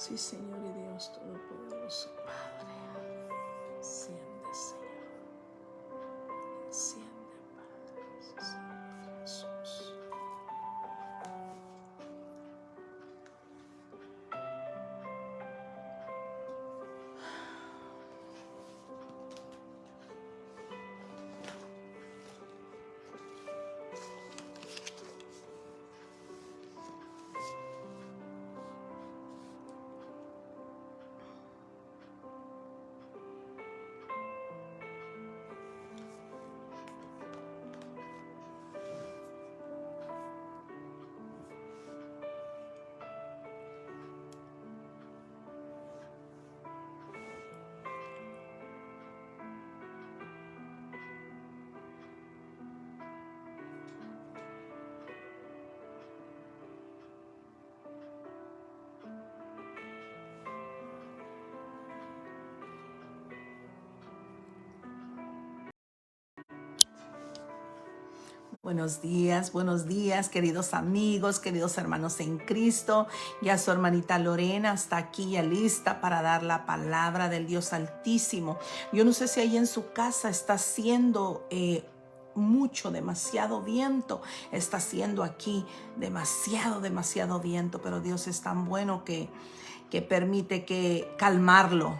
Sí, Señor y Dios Todopoderoso, Padre, enciende, Señor, enciende, Padre, Señor Jesús. Buenos días, queridos amigos, queridos hermanos en Cristo. Ya su hermanita Lorena está aquí ya lista para dar la palabra del Dios Altísimo. Yo no sé si ahí en su casa está haciendo demasiado viento. Está haciendo aquí demasiado viento, pero Dios es tan bueno que permite que calmarlo,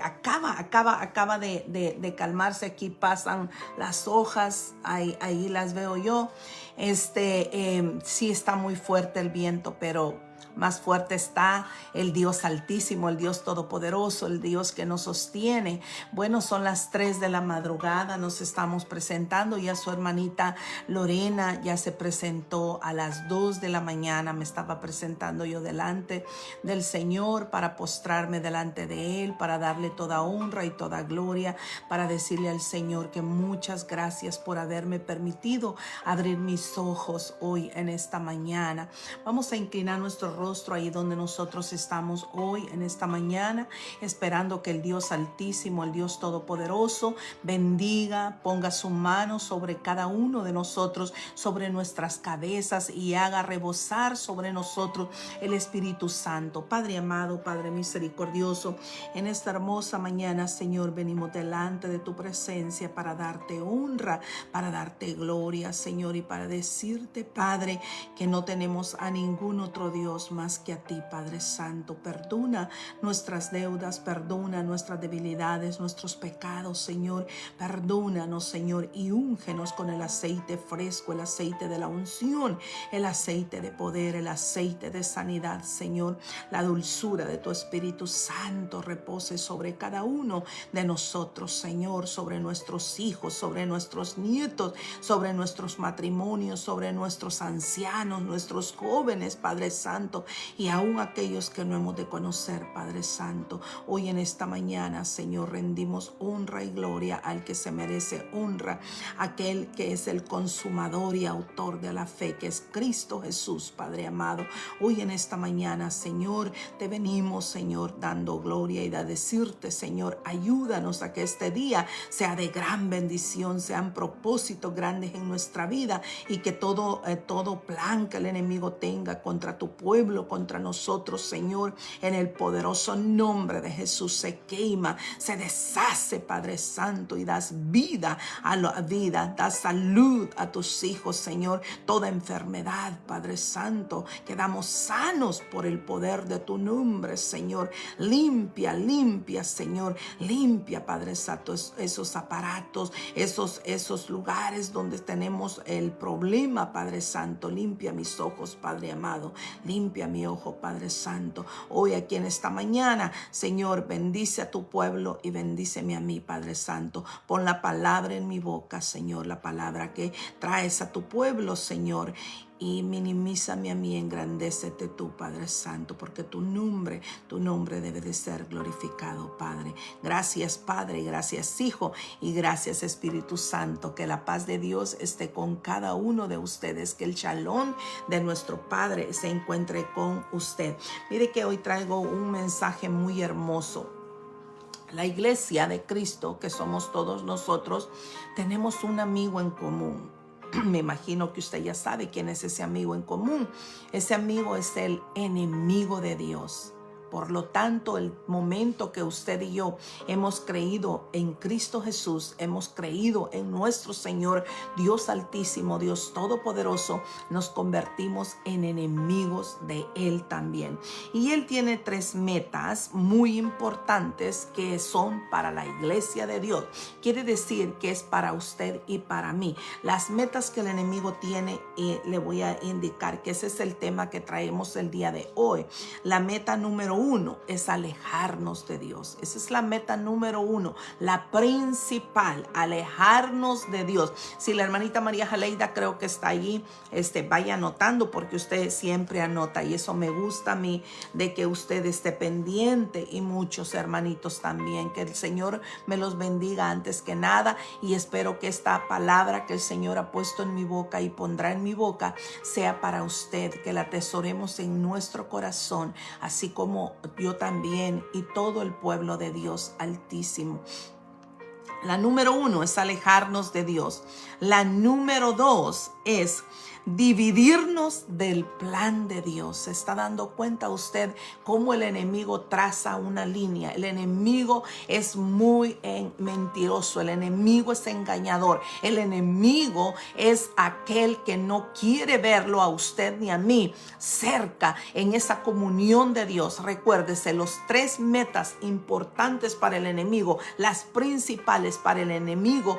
acaba de calmarse. Aquí pasan las hojas, ahí las veo yo. Sí está muy fuerte el viento, pero más fuerte está el Dios Altísimo, el Dios Todopoderoso, el Dios que nos sostiene. Bueno, son las 3 de la madrugada, nos estamos presentando. Ya su hermanita Lorena ya se presentó a las 2 de la mañana. Me estaba presentando yo delante del Señor para postrarme delante de Él, para darle toda honra y toda gloria, para decirle al Señor que muchas gracias por haberme permitido abrir mis ojos hoy en esta mañana. Vamos a inclinar nuestro rostro ahí donde nosotros estamos hoy en esta mañana, esperando que el Dios Altísimo, el Dios Todopoderoso, bendiga, ponga su mano sobre cada uno de nosotros, sobre nuestras cabezas, y haga rebosar sobre nosotros el Espíritu Santo. Padre amado, Padre misericordioso, en esta hermosa mañana, Señor, venimos delante de tu presencia para darte honra, para darte gloria, Señor, y para decirte, Padre, que no tenemos a ningún otro Dios más que a ti, Padre Santo. Perdona nuestras deudas, perdona nuestras debilidades, nuestros pecados, Señor. Perdónanos, Señor, y úngenos con el aceite fresco, el aceite de la unción, el aceite de poder, el aceite de sanidad, Señor. La dulzura de tu Espíritu Santo repose sobre cada uno de nosotros, Señor, sobre nuestros hijos, sobre nuestros nietos, sobre nuestros matrimonios, sobre nuestros ancianos, nuestros jóvenes, Padre Santo, y aún aquellos que no hemos de conocer, Padre Santo. Hoy en esta mañana, Señor, rendimos honra y gloria al que se merece honra, aquel que es el consumador y autor de la fe, que es Cristo Jesús, Padre amado. Hoy en esta mañana, Señor, te venimos, Señor, dando gloria y a decirte, Señor, ayúdanos a que este día sea de gran bendición, sean propósitos grandes en nuestra vida, y que todo plan que el enemigo tenga contra tu pueblo, contra nosotros, Señor, en el poderoso nombre de Jesús, se quema, se deshace, Padre Santo, y das vida a la vida, das salud a tus hijos, Señor. Toda enfermedad, Padre Santo, quedamos sanos por el poder de tu nombre, Señor. Limpia, Señor, limpia, Padre Santo, esos aparatos, esos lugares donde tenemos el problema, Padre Santo. Limpia mis ojos, Padre amado, limpia mi ojo, Padre Santo. Hoy aquí en esta mañana, Señor, bendice a tu pueblo y bendíceme a mí, Padre Santo. Pon la palabra en mi boca, Señor, la palabra que traes a tu pueblo, Señor, y minimízame a mí, engrandécete tú, Padre Santo, porque tu nombre debe de ser glorificado, Padre. Gracias, Padre, gracias, Hijo, y gracias, Espíritu Santo. Que la paz de Dios esté con cada uno de ustedes, que el shalom de nuestro Padre se encuentre con usted. Mire que hoy traigo un mensaje muy hermoso. La iglesia de Cristo, que somos todos nosotros, tenemos un amigo en común. Me imagino que usted ya sabe quién es ese amigo en común. Ese amigo es el enemigo de Dios. Por lo tanto, el momento que usted y yo hemos creído en Cristo Jesús, hemos creído en nuestro Señor, Dios Altísimo, Dios Todopoderoso, nos convertimos en enemigos de Él también. Y Él tiene 3 metas muy importantes que son para la iglesia de Dios. Quiere decir que es para usted y para mí. Las metas que el enemigo tiene, le voy a indicar que ese es el tema que traemos el día de hoy. La meta número 1 es alejarnos de Dios. Esa es la meta número 1, la principal, alejarnos de Dios. Si la hermanita María Jaleida creo que está allí, vaya anotando, porque usted siempre anota y eso me gusta a mí, de que usted esté pendiente, y muchos hermanitos también. Que el Señor me los bendiga antes que nada, y espero que esta palabra que el Señor ha puesto en mi boca y pondrá en mi boca sea para usted, que la atesoremos en nuestro corazón, así como yo también y todo el pueblo de Dios Altísimo. La número 1 es alejarnos de Dios. La número 2 es dividirnos del plan de Dios. ¿Se está dando cuenta usted cómo el enemigo traza una línea? El enemigo es muy mentiroso. El enemigo es engañador. El enemigo es aquel que no quiere verlo a usted ni a mí cerca en esa comunión de Dios. Recuérdese, los 3 metas importantes para el enemigo, las principales para el enemigo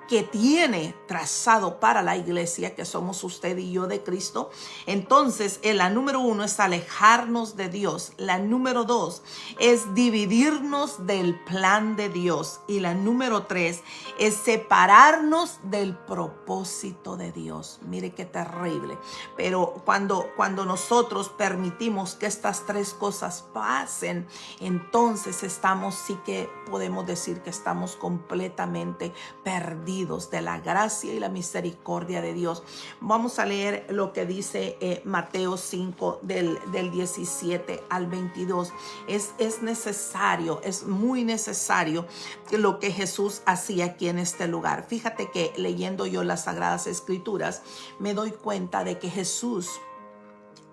que tiene trazado para la iglesia, que somos usted y yo de Cristo. Entonces, la número 1 es alejarnos de Dios. La número 2 es dividirnos del plan de Dios. Y la número 3 es separarnos del propósito de Dios. Mire qué terrible. Pero cuando nosotros permitimos que estas 3 cosas pasen, entonces sí que podemos decir que estamos completamente perdidos de la gracia y la misericordia de Dios. Vamos a leer lo que dice Mateo 5 del 17 al 22. Es necesario, es muy necesario lo que Jesús hacía aquí en este lugar. Fíjate que leyendo yo las Sagradas Escrituras me doy cuenta de que Jesús,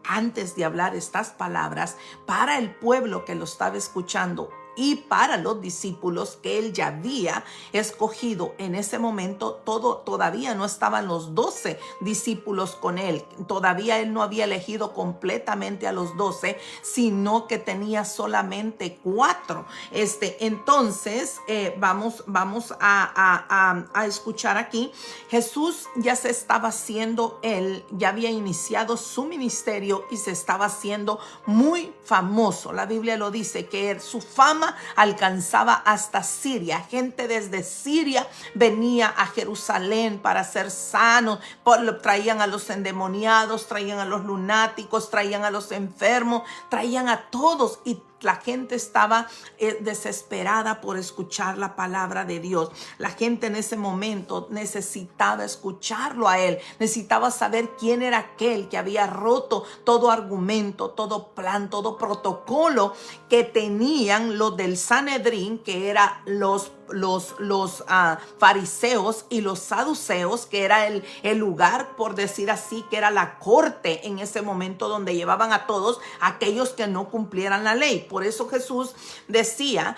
antes de hablar estas palabras para el pueblo que lo estaba escuchando y para los discípulos que él ya había escogido en ese momento, todavía no estaban los 12 discípulos con él. Todavía él no había elegido completamente a los 12, sino que tenía solamente 4. Entonces, vamos a escuchar aquí. Jesús ya se estaba haciendo, él ya había iniciado su ministerio y se estaba haciendo muy famoso. La Biblia lo dice, que su fama alcanzaba hasta Siria. Gente desde Siria venía a Jerusalén para ser sanos. Traían a los endemoniados, traían a los lunáticos, traían a los enfermos, traían a todos, y la gente estaba desesperada por escuchar la palabra de Dios. La gente en ese momento necesitaba escucharlo a él, necesitaba saber quién era aquel que había roto todo argumento, todo plan, todo protocolo que tenían los del Sanedrín, que eran los fariseos, y los saduceos, que era el lugar, por decir así, que era la corte en ese momento, donde llevaban a todos aquellos que no cumplieran la ley. Por eso Jesús decía,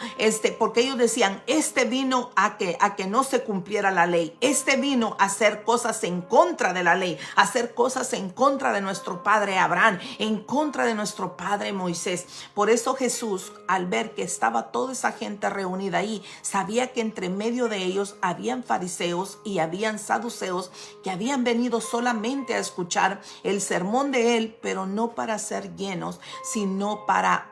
porque ellos decían, vino a que no se cumpliera la ley. Vino a hacer cosas en contra de la ley, a hacer cosas en contra de nuestro padre Abraham, en contra de nuestro padre Moisés. Por eso Jesús, al ver que estaba toda esa gente reunida ahí, sabía que entre medio de ellos habían fariseos y habían saduceos que habían venido solamente a escuchar el sermón de él, pero no para ser llenos, sino para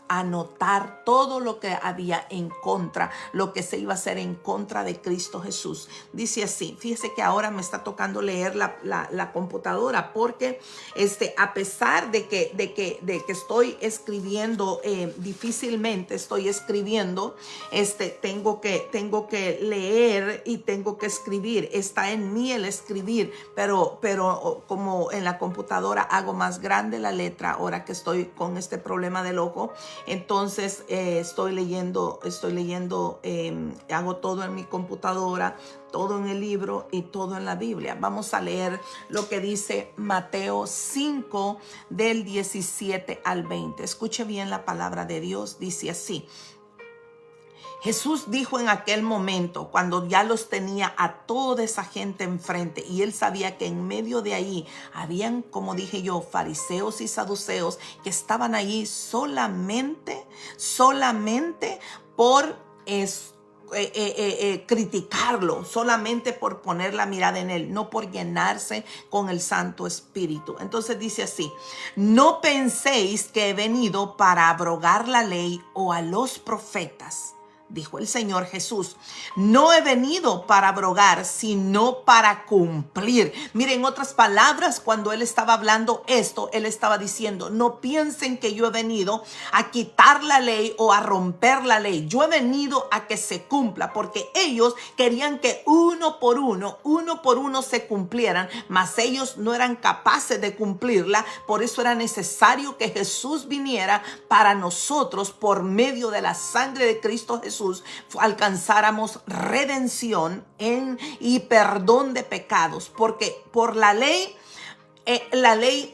anotar todo lo que había en contra, lo que se iba a hacer en contra de Cristo Jesús. Dice así, fíjese que ahora me está tocando leer la computadora, porque a pesar de que estoy escribiendo, difícilmente estoy escribiendo, tengo que leer y tengo que escribir. Está en mí el escribir, pero como en la computadora hago más grande la letra, ahora que estoy con este problema del ojo, Entonces estoy leyendo, hago todo en mi computadora, todo en el libro y todo en la Biblia. Vamos a leer lo que dice Mateo 5 del 17 al 20. Escuche bien la palabra de Dios, dice así. Jesús dijo en aquel momento, cuando ya los tenía a toda esa gente enfrente, y él sabía que en medio de ahí habían, como dije yo, fariseos y saduceos que estaban ahí solamente por criticarlo, solamente por poner la mirada en él, no por llenarse con el Santo Espíritu. Entonces dice así: no penséis que he venido para abrogar la ley o a los profetas. Dijo el Señor Jesús, no he venido para abrogar, sino para cumplir. Miren, en otras palabras, cuando él estaba hablando esto, él estaba diciendo, no piensen que yo he venido a quitar la ley o a romper la ley. Yo he venido a que se cumpla, porque ellos querían que uno por uno se cumplieran, mas ellos no eran capaces de cumplirla. Por eso era necesario que Jesús viniera para nosotros por medio de la sangre de Cristo Jesús. Alcanzáramos redención y perdón de pecados, porque por la ley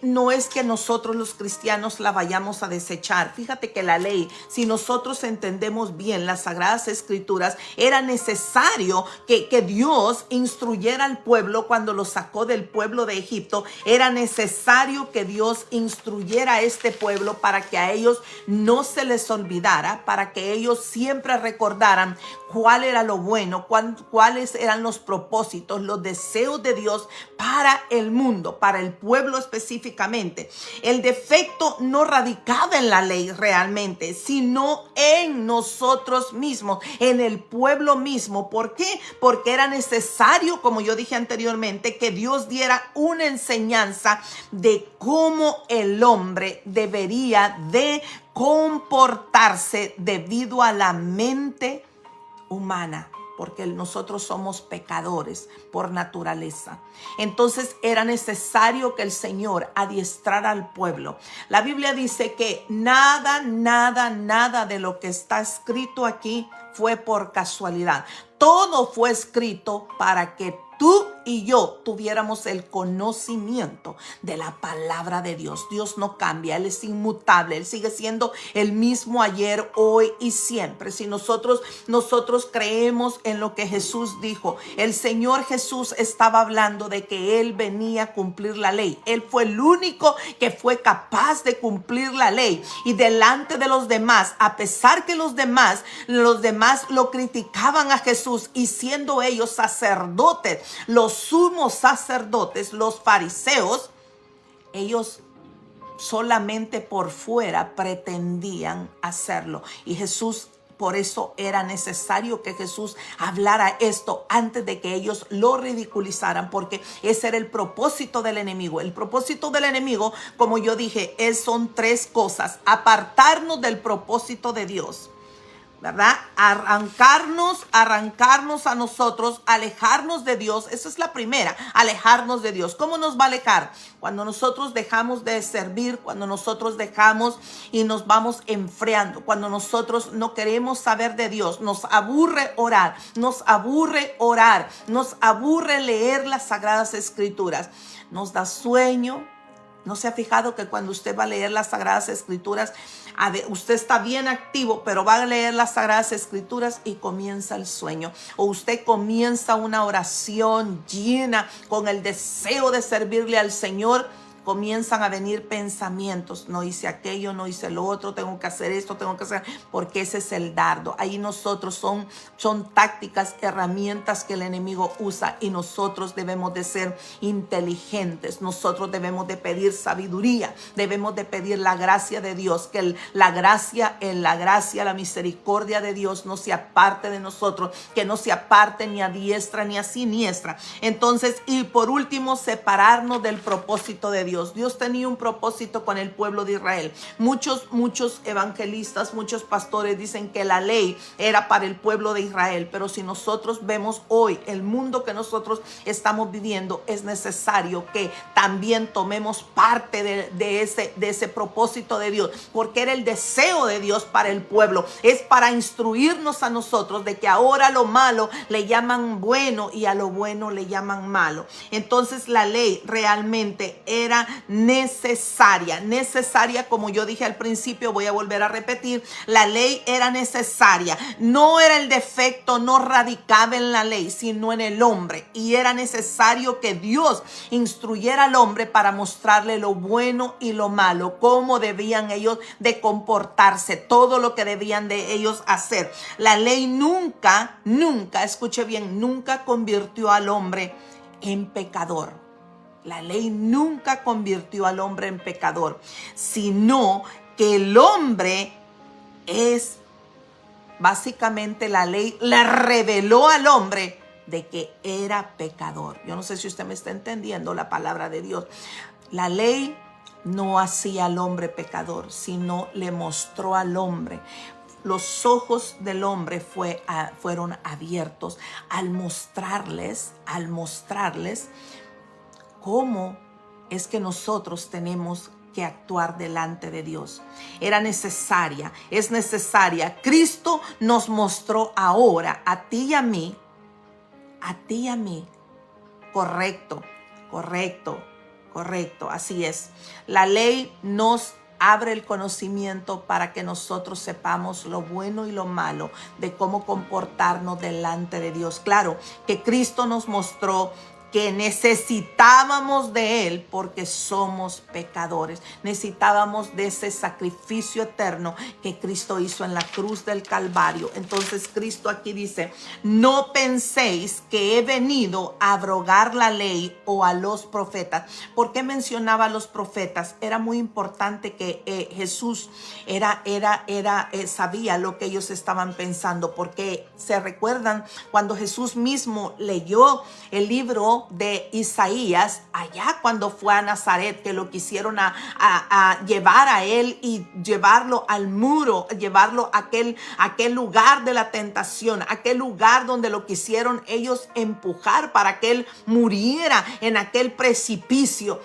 no es que nosotros los cristianos la vayamos a desechar. Fíjate que la ley, si nosotros entendemos bien las Sagradas Escrituras, era necesario que Dios instruyera al pueblo cuando lo sacó del pueblo de Egipto. Era necesario que Dios instruyera a este pueblo para que a ellos no se les olvidara, para que ellos siempre recordaran cuál era lo bueno, cuáles eran los propósitos, los deseos de Dios para el mundo, para el pueblo específicamente. El defecto no radicaba en la ley realmente, sino en nosotros mismos, en el pueblo mismo. ¿Por qué? Porque era necesario, como yo dije anteriormente, que Dios diera una enseñanza de cómo el hombre debería de comportarse debido a la mente humana, porque nosotros somos pecadores por naturaleza. Entonces era necesario que el Señor adiestrara al pueblo. La Biblia dice que nada de lo que está escrito aquí fue por casualidad. Todo fue escrito para que tú y yo tuviéramos el conocimiento de la palabra de Dios. Dios no cambia, Él es inmutable, Él sigue siendo el mismo ayer, hoy y siempre. Si nosotros creemos en lo que Jesús dijo, el Señor Jesús estaba hablando de que Él venía a cumplir la ley. Él fue el único que fue capaz de cumplir la ley. Y delante de los demás, a pesar que los demás lo criticaban a Jesús, y siendo ellos sacerdotes, los sumos sacerdotes, los fariseos, ellos solamente por fuera pretendían hacerlo. Y Jesús, por eso era necesario que Jesús hablara esto antes de que ellos lo ridiculizaran, porque ese era el propósito del enemigo. El propósito del enemigo, como yo dije, son tres cosas: apartarnos del propósito de Dios, ¿verdad? Arrancarnos a nosotros, alejarnos de Dios. Esa es la primera, alejarnos de Dios. ¿Cómo nos va a alejar? Cuando nosotros dejamos de servir, cuando nosotros dejamos y nos vamos enfriando, cuando nosotros no queremos saber de Dios, nos aburre orar, nos aburre leer las Sagradas Escrituras, nos da sueño. ¿No se ha fijado que cuando usted va a leer las Sagradas Escrituras, usted está bien activo, pero va a leer las Sagradas Escrituras y comienza el sueño? O usted comienza una oración llena con el deseo de servirle al Señor, comienzan a venir pensamientos: no hice aquello, no hice lo otro, tengo que hacer esto, tengo que hacer, porque ese es el dardo. Ahí nosotros son tácticas, herramientas que el enemigo usa, y nosotros debemos de ser inteligentes. Nosotros debemos de pedir sabiduría, debemos de pedir la gracia de Dios, que la gracia, la misericordia de Dios no se aparte de nosotros, que no se aparte ni a diestra ni a siniestra. Entonces, y por último, separarnos del propósito de Dios. Dios tenía un propósito con el pueblo de Israel. Muchos evangelistas, muchos pastores dicen que la ley era para el pueblo de Israel, pero si nosotros vemos hoy el mundo que nosotros estamos viviendo, es necesario que también tomemos parte de ese propósito de Dios, porque era el deseo de Dios para el pueblo. Es para instruirnos a nosotros de que ahora a lo malo le llaman bueno y a lo bueno le llaman malo. Entonces la ley realmente era necesaria, como yo dije al principio, voy a volver a repetir, la ley era necesaria. No era el defecto, no radicaba en la ley, sino en el hombre, y era necesario que Dios instruyera al hombre para mostrarle lo bueno y lo malo, cómo debían ellos de comportarse, todo lo que debían de ellos hacer. La ley nunca, escuche bien, nunca convirtió al hombre en pecador. La ley nunca convirtió al hombre en pecador, sino que el hombre es, básicamente la ley le reveló al hombre de que era pecador. Yo no sé si usted me está entendiendo la palabra de Dios. La ley no hacía al hombre pecador, sino le mostró al hombre. Los ojos del hombre fueron abiertos al mostrarles cómo es que nosotros tenemos que actuar delante de Dios. Es necesaria. Cristo nos mostró ahora a ti y a mí, correcto, así es. La ley nos abre el conocimiento para que nosotros sepamos lo bueno y lo malo de cómo comportarnos delante de Dios. Claro que Cristo nos mostró que necesitábamos de Él porque somos pecadores. Necesitábamos de ese sacrificio eterno que Cristo hizo en la cruz del Calvario. Entonces Cristo aquí dice, no penséis que he venido a abrogar la ley o a los profetas. ¿Por qué mencionaba a los profetas? Era muy importante que Jesús sabía lo que ellos estaban pensando, porque se recuerdan cuando Jesús mismo leyó el libro de Isaías, allá cuando fue a Nazaret, que lo quisieron a llevar a él y llevarlo al muro, llevarlo a aquel lugar de la tentación, aquel lugar donde lo quisieron ellos empujar para que él muriera en aquel precipicio.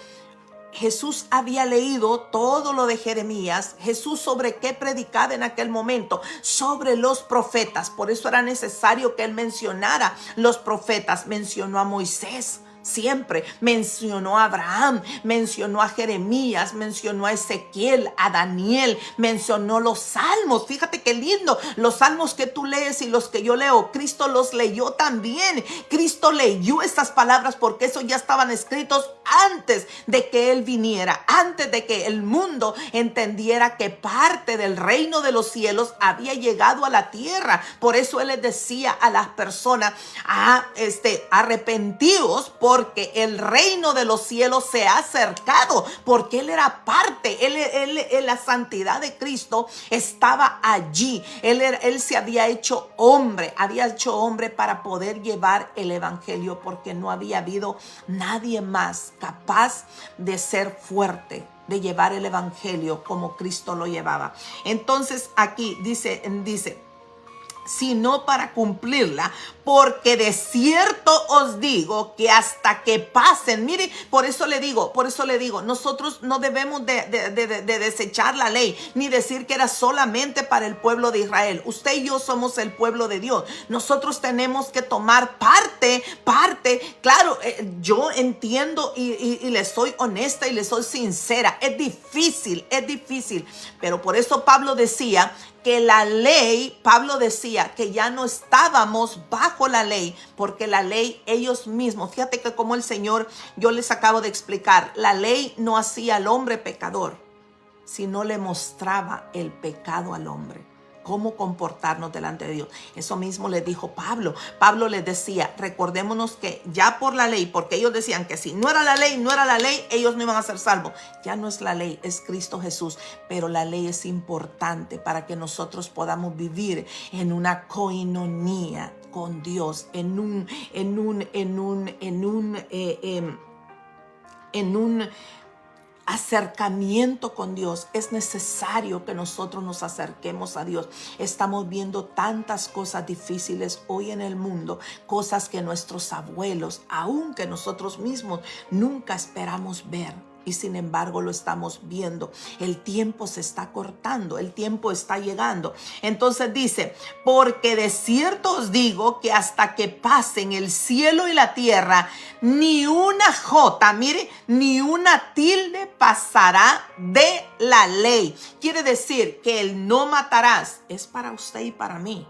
Jesús había leído todo lo de Jeremías. Jesús, ¿sobre qué predicaba en aquel momento? Sobre los profetas. Por eso era necesario que él mencionara los profetas. Mencionó a Moisés. Siempre mencionó a Abraham, mencionó a Jeremías, mencionó a Ezequiel, a Daniel, mencionó los salmos. Fíjate qué lindo, los salmos que tú lees y los que yo leo, Cristo los leyó también. Cristo leyó estas palabras porque eso ya estaban escritos antes de que Él viniera, antes de que el mundo entendiera que parte del reino de los cielos había llegado a la tierra. Por eso Él les decía a las personas, arrepentidos, porque el reino de los cielos se ha acercado, porque Él era parte, él la santidad de Cristo estaba allí. Él se había hecho hombre para poder llevar el evangelio, porque no había habido nadie más capaz de ser fuerte, de llevar el evangelio como Cristo lo llevaba. Entonces aquí dice, sino para cumplirla, porque de cierto os digo que hasta que pasen, mire, por eso le digo, nosotros no debemos de desechar la ley, ni decir que era solamente para el pueblo de Israel. Usted y yo somos el pueblo de Dios. Nosotros tenemos que tomar parte. Claro, yo entiendo y le soy honesta y le soy sincera. Es difícil, pero por eso Pablo decía que la ley, Pablo decía que ya no estábamos bajo la ley, porque la ley ellos mismos, fíjate que como el Señor, yo les acabo de explicar, la ley no hacía al hombre pecador, sino le mostraba el pecado al hombre, cómo comportarnos delante de Dios. Eso mismo le dijo Pablo. Pablo les decía, recordémonos que ya por la ley, porque ellos decían que si no era la ley, ellos no iban a ser salvos. Ya no es la ley, es Cristo Jesús. Pero la ley es importante para que nosotros podamos vivir en una coinonía con Dios, en un acercamiento con Dios. Es necesario que nosotros nos acerquemos a Dios. Estamos viendo tantas cosas difíciles hoy en el mundo, cosas que nuestros abuelos, aun que nosotros mismos, nunca esperamos ver. Y sin embargo lo estamos viendo. El tiempo se está cortando, el tiempo está llegando. Entonces dice, porque de cierto os digo que hasta que pasen el cielo y la tierra, ni una jota, mire, ni una tilde pasará de la ley. Quiere decir que el no matarás es para usted y para mí.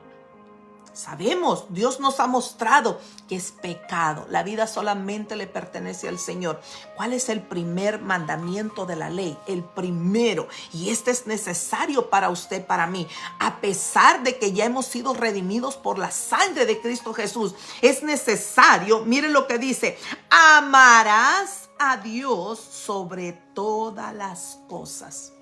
Sabemos, Dios nos ha mostrado que es pecado. La vida solamente le pertenece al Señor. ¿Cuál es el primer mandamiento de la ley? El primero. Y este es necesario para usted, para mí. A pesar de que ya hemos sido redimidos por la sangre de Cristo Jesús, es necesario, mire lo que dice, amarás a Dios sobre todas las cosas.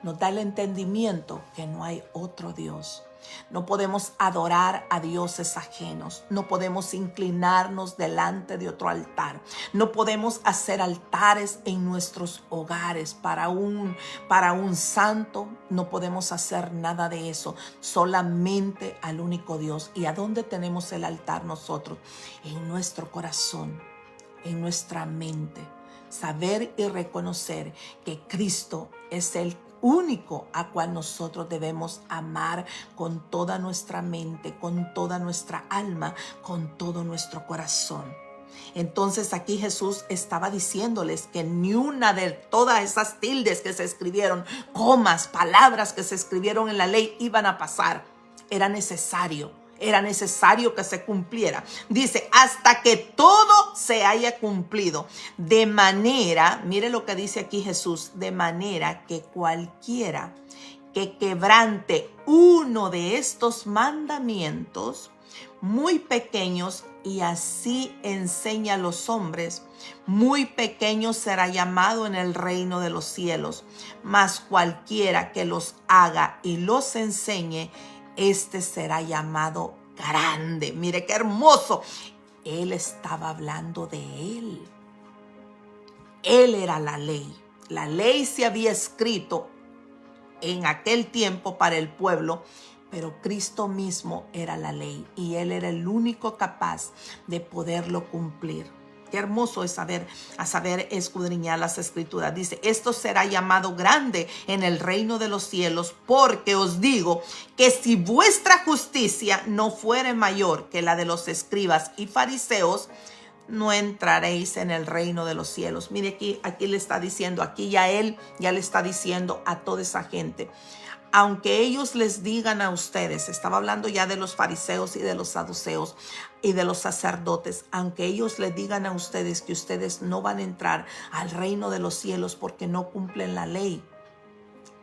Nos da el entendimiento que no hay otro Dios. No podemos adorar a dioses ajenos. No podemos inclinarnos delante de otro altar. No podemos hacer altares en nuestros hogares para un santo. No podemos hacer nada de eso. Solamente al único Dios. ¿Y a dónde tenemos el altar nosotros? En nuestro corazón, en nuestra mente. Saber y reconocer que Cristo es el único a cual nosotros debemos amar con toda nuestra mente, con toda nuestra alma, con todo nuestro corazón. Entonces aquí Jesús estaba diciéndoles que ni una de todas esas tildes que se escribieron, comas, palabras que se escribieron en la ley iban a pasar. Era necesario que se cumpliera. Dice, hasta que todo se haya cumplido. De manera, mire lo que dice aquí Jesús, de manera que cualquiera que quebrante uno de estos mandamientos muy pequeños y así enseña a los hombres, muy pequeño será llamado en el reino de los cielos. Mas cualquiera que los haga y los enseñe, este será llamado grande. Mire qué hermoso. Él estaba hablando de él. Él era la ley. La ley se había escrito en aquel tiempo para el pueblo, pero Cristo mismo era la ley y Él era el único capaz de poderlo cumplir. Qué hermoso es saber escudriñar las escrituras. Dice, esto será llamado grande en el reino de los cielos, porque os digo que si vuestra justicia no fuere mayor que la de los escribas y fariseos, no entraréis en el reino de los cielos. Mire aquí le está diciendo, aquí ya Él ya le está diciendo a toda esa gente. Aunque ellos les digan a ustedes, estaba hablando ya de los fariseos y de los saduceos y de los sacerdotes, aunque ellos les digan a ustedes que ustedes no van a entrar al reino de los cielos porque no cumplen la ley,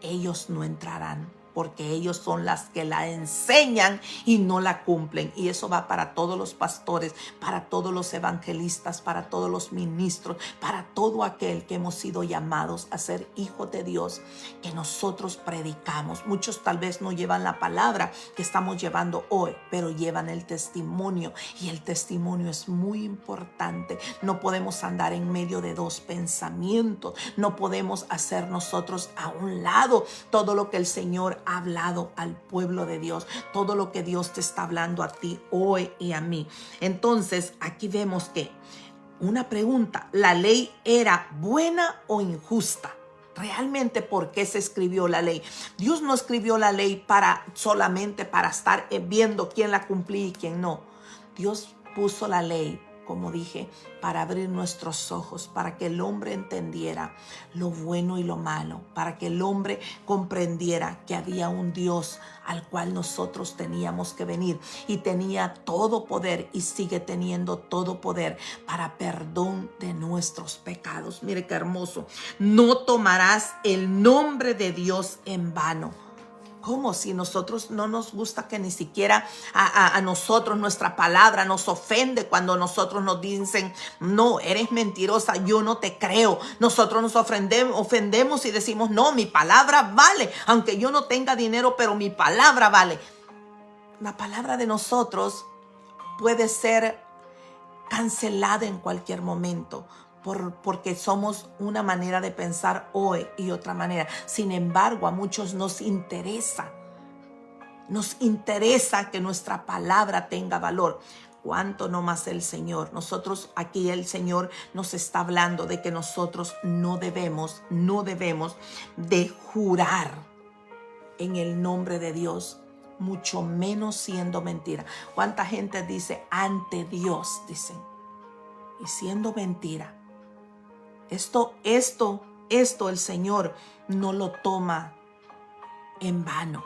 ellos no entrarán. Porque ellos son las que la enseñan y no la cumplen. Y eso va para todos los pastores, para todos los evangelistas, para todos los ministros, para todo aquel que hemos sido llamados a ser hijos de Dios, que nosotros predicamos. Muchos tal vez no llevan la palabra que estamos llevando hoy, pero llevan el testimonio. Y el testimonio es muy importante. No podemos andar en medio de dos pensamientos. No podemos hacer nosotros a un lado todo lo que el Señor ha hablado al pueblo de Dios, todo lo que Dios te está hablando a ti hoy y a mí. Entonces aquí vemos que una pregunta, ¿la ley era buena o injusta? Realmente, ¿por qué se escribió la ley? Dios no escribió la ley solamente para estar viendo quién la cumplía y quién no. Dios puso la ley, como dije, para abrir nuestros ojos, para que el hombre entendiera lo bueno y lo malo, para que el hombre comprendiera que había un Dios al cual nosotros teníamos que venir y tenía todo poder y sigue teniendo todo poder para perdón de nuestros pecados. Mire qué hermoso. No tomarás el nombre de Dios en vano. ¿Cómo? Si nosotros no nos gusta que ni siquiera a nosotros nuestra palabra nos ofende cuando nosotros nos dicen, no, eres mentirosa, yo no te creo. Nosotros nos ofendemos y decimos, no, mi palabra vale, aunque yo no tenga dinero, pero mi palabra vale. La palabra de nosotros puede ser cancelada en cualquier momento. porque somos una manera de pensar hoy y otra manera. Sin embargo, a muchos nos interesa que nuestra palabra tenga valor. ¿Cuánto no más el Señor? Nosotros aquí el Señor nos está hablando de que nosotros no debemos de jurar en el nombre de Dios, mucho menos siendo mentira. ¿Cuánta gente dice ante Dios? Dicen, y siendo mentira. Esto el Señor no lo toma en vano.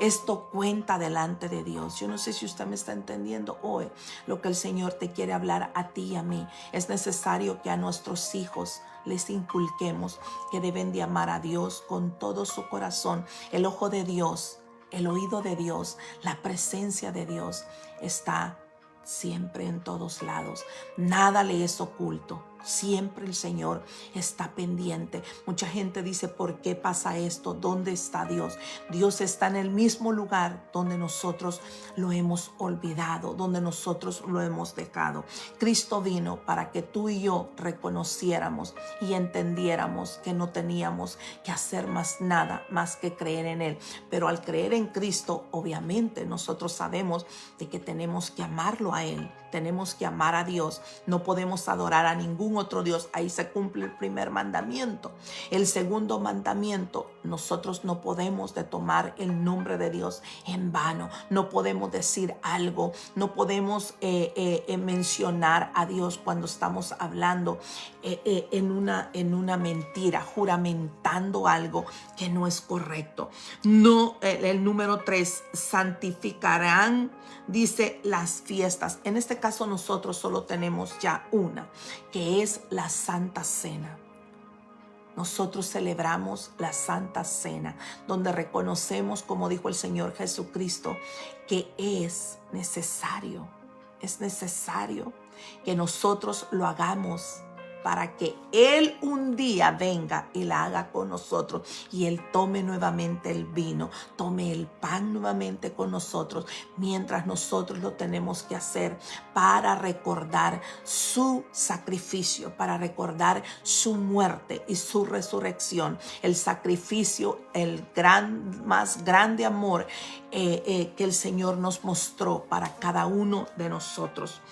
Esto cuenta delante de Dios. Yo no sé si usted me está entendiendo hoy lo que el Señor te quiere hablar a ti y a mí. Es necesario que a nuestros hijos les inculquemos que deben de amar a Dios con todo su corazón. El ojo de Dios, el oído de Dios, la presencia de Dios está siempre en todos lados. Nada le es oculto. Siempre el Señor está pendiente. Mucha gente dice, ¿por qué pasa esto? ¿Dónde está Dios? Dios está en el mismo lugar donde nosotros lo hemos olvidado, donde nosotros lo hemos dejado. Cristo vino para que tú y yo reconociéramos y entendiéramos que no teníamos que hacer más nada más que creer en Él. Pero al creer en Cristo, obviamente nosotros sabemos de que tenemos que amarlo a Él. Tenemos que amar a Dios. No podemos adorar a ningún otro Dios. Ahí se cumple el primer mandamiento. El segundo mandamiento, nosotros no podemos de tomar el nombre de Dios en vano. No podemos decir algo. No podemos mencionar a Dios cuando estamos hablando en una mentira, juramentando algo que no es correcto. No, el número 3, santificarán, dice, las fiestas. En este caso nosotros solo tenemos ya una, que es la Santa Cena. Nosotros celebramos la Santa Cena, donde reconocemos, como dijo el Señor Jesucristo, que es necesario que nosotros lo hagamos para que Él un día venga y la haga con nosotros y Él tome nuevamente el vino, tome el pan nuevamente con nosotros, mientras nosotros lo tenemos que hacer para recordar su sacrificio, para recordar su muerte y su resurrección, el sacrificio, el más grande amor que el Señor nos mostró para cada uno de nosotros.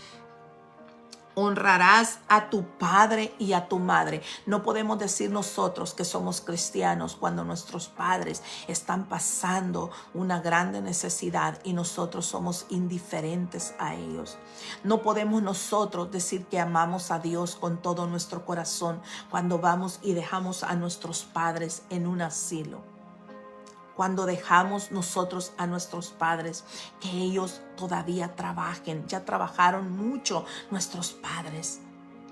Honrarás a tu padre y a tu madre. No podemos decir nosotros que somos cristianos cuando nuestros padres están pasando una grande necesidad y nosotros somos indiferentes a ellos. No podemos nosotros decir que amamos a Dios con todo nuestro corazón cuando vamos y dejamos a nuestros padres en un asilo. Cuando dejamos nosotros a nuestros padres, que ellos todavía trabajen. Ya trabajaron mucho nuestros padres.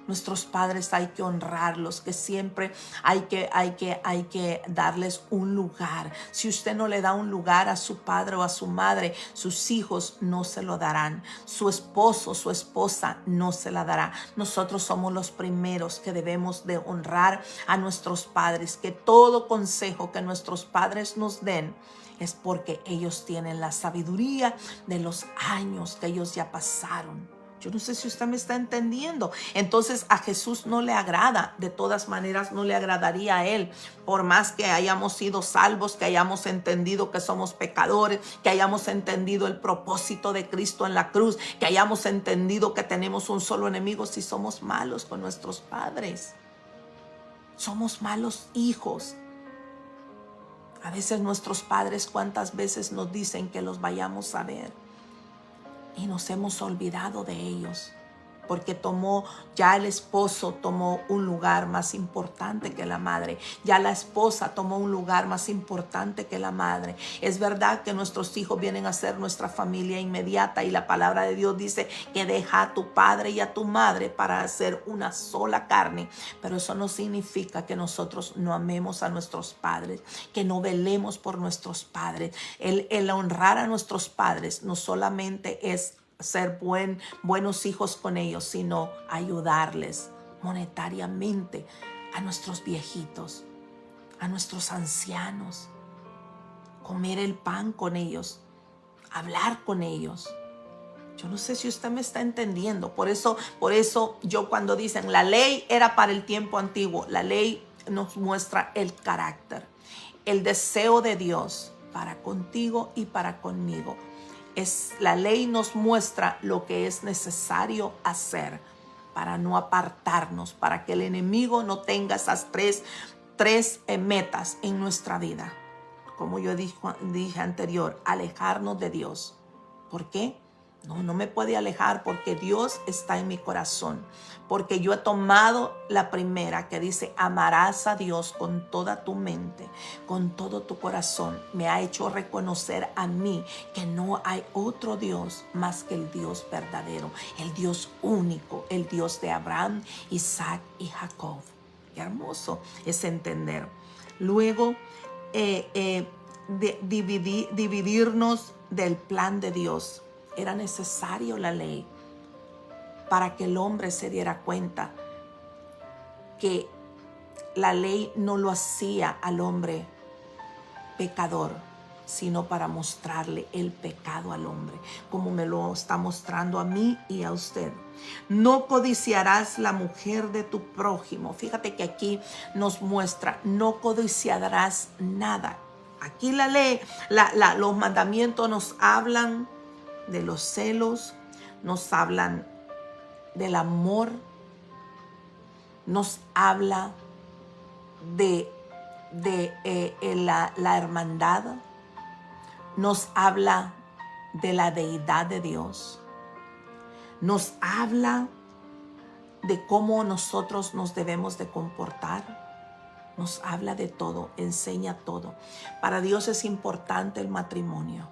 Nuestros padres hay que honrarlos, que siempre hay que darles un lugar. Si usted no le da un lugar a su padre o a su madre, sus hijos no se lo darán. Su esposo, su esposa no se la dará. Nosotros somos los primeros que debemos de honrar a nuestros padres, que todo consejo que nuestros padres nos den es porque ellos tienen la sabiduría de los años que ellos ya pasaron. Yo no sé si usted me está entendiendo. Entonces a Jesús no le agrada. De todas maneras no le agradaría a Él. Por más que hayamos sido salvos, que hayamos entendido que somos pecadores, que hayamos entendido el propósito de Cristo en la cruz, que hayamos entendido que tenemos un solo enemigo, si somos malos con nuestros padres. Somos malos hijos. A veces nuestros padres, ¿cuántas veces nos dicen que los vayamos a ver? Y nos hemos olvidado de ellos, porque ya el esposo tomó un lugar más importante que la madre. Ya la esposa tomó un lugar más importante que la madre. Es verdad que nuestros hijos vienen a ser nuestra familia inmediata y la palabra de Dios dice que deja a tu padre y a tu madre para hacer una sola carne. Pero eso no significa que nosotros no amemos a nuestros padres, que no velemos por nuestros padres. El honrar a nuestros padres no solamente es ser buenos hijos con ellos, sino ayudarles monetariamente a nuestros viejitos, a nuestros ancianos, comer el pan con ellos, hablar con ellos. Yo no sé si usted me está entendiendo. Por eso yo cuando dicen la ley era para el tiempo antiguo, la ley nos muestra el carácter, el deseo de Dios para contigo y para conmigo. La ley nos muestra lo que es necesario hacer para no apartarnos, para que el enemigo no tenga esas tres metas en nuestra vida. Como yo dije anterior, alejarnos de Dios. ¿Por qué? No me puede alejar porque Dios está en mi corazón. Porque yo he tomado la primera que dice, amarás a Dios con toda tu mente, con todo tu corazón. Me ha hecho reconocer a mí que no hay otro Dios más que el Dios verdadero, el Dios único, el Dios de Abraham, Isaac y Jacob. Qué hermoso es entender. Luego, dividirnos del plan de Dios. Era necesario la ley para que el hombre se diera cuenta que la ley no lo hacía al hombre pecador, sino para mostrarle el pecado al hombre, como me lo está mostrando a mí y a usted. No codiciarás la mujer de tu prójimo. Fíjate que aquí nos muestra, no codiciarás nada. Aquí la ley, los mandamientos nos hablan de los celos, nos hablan del amor, nos habla de la hermandad, nos habla de la deidad de Dios, nos habla de cómo nosotros nos debemos de comportar, nos habla de todo, enseña todo. Para Dios es importante el matrimonio,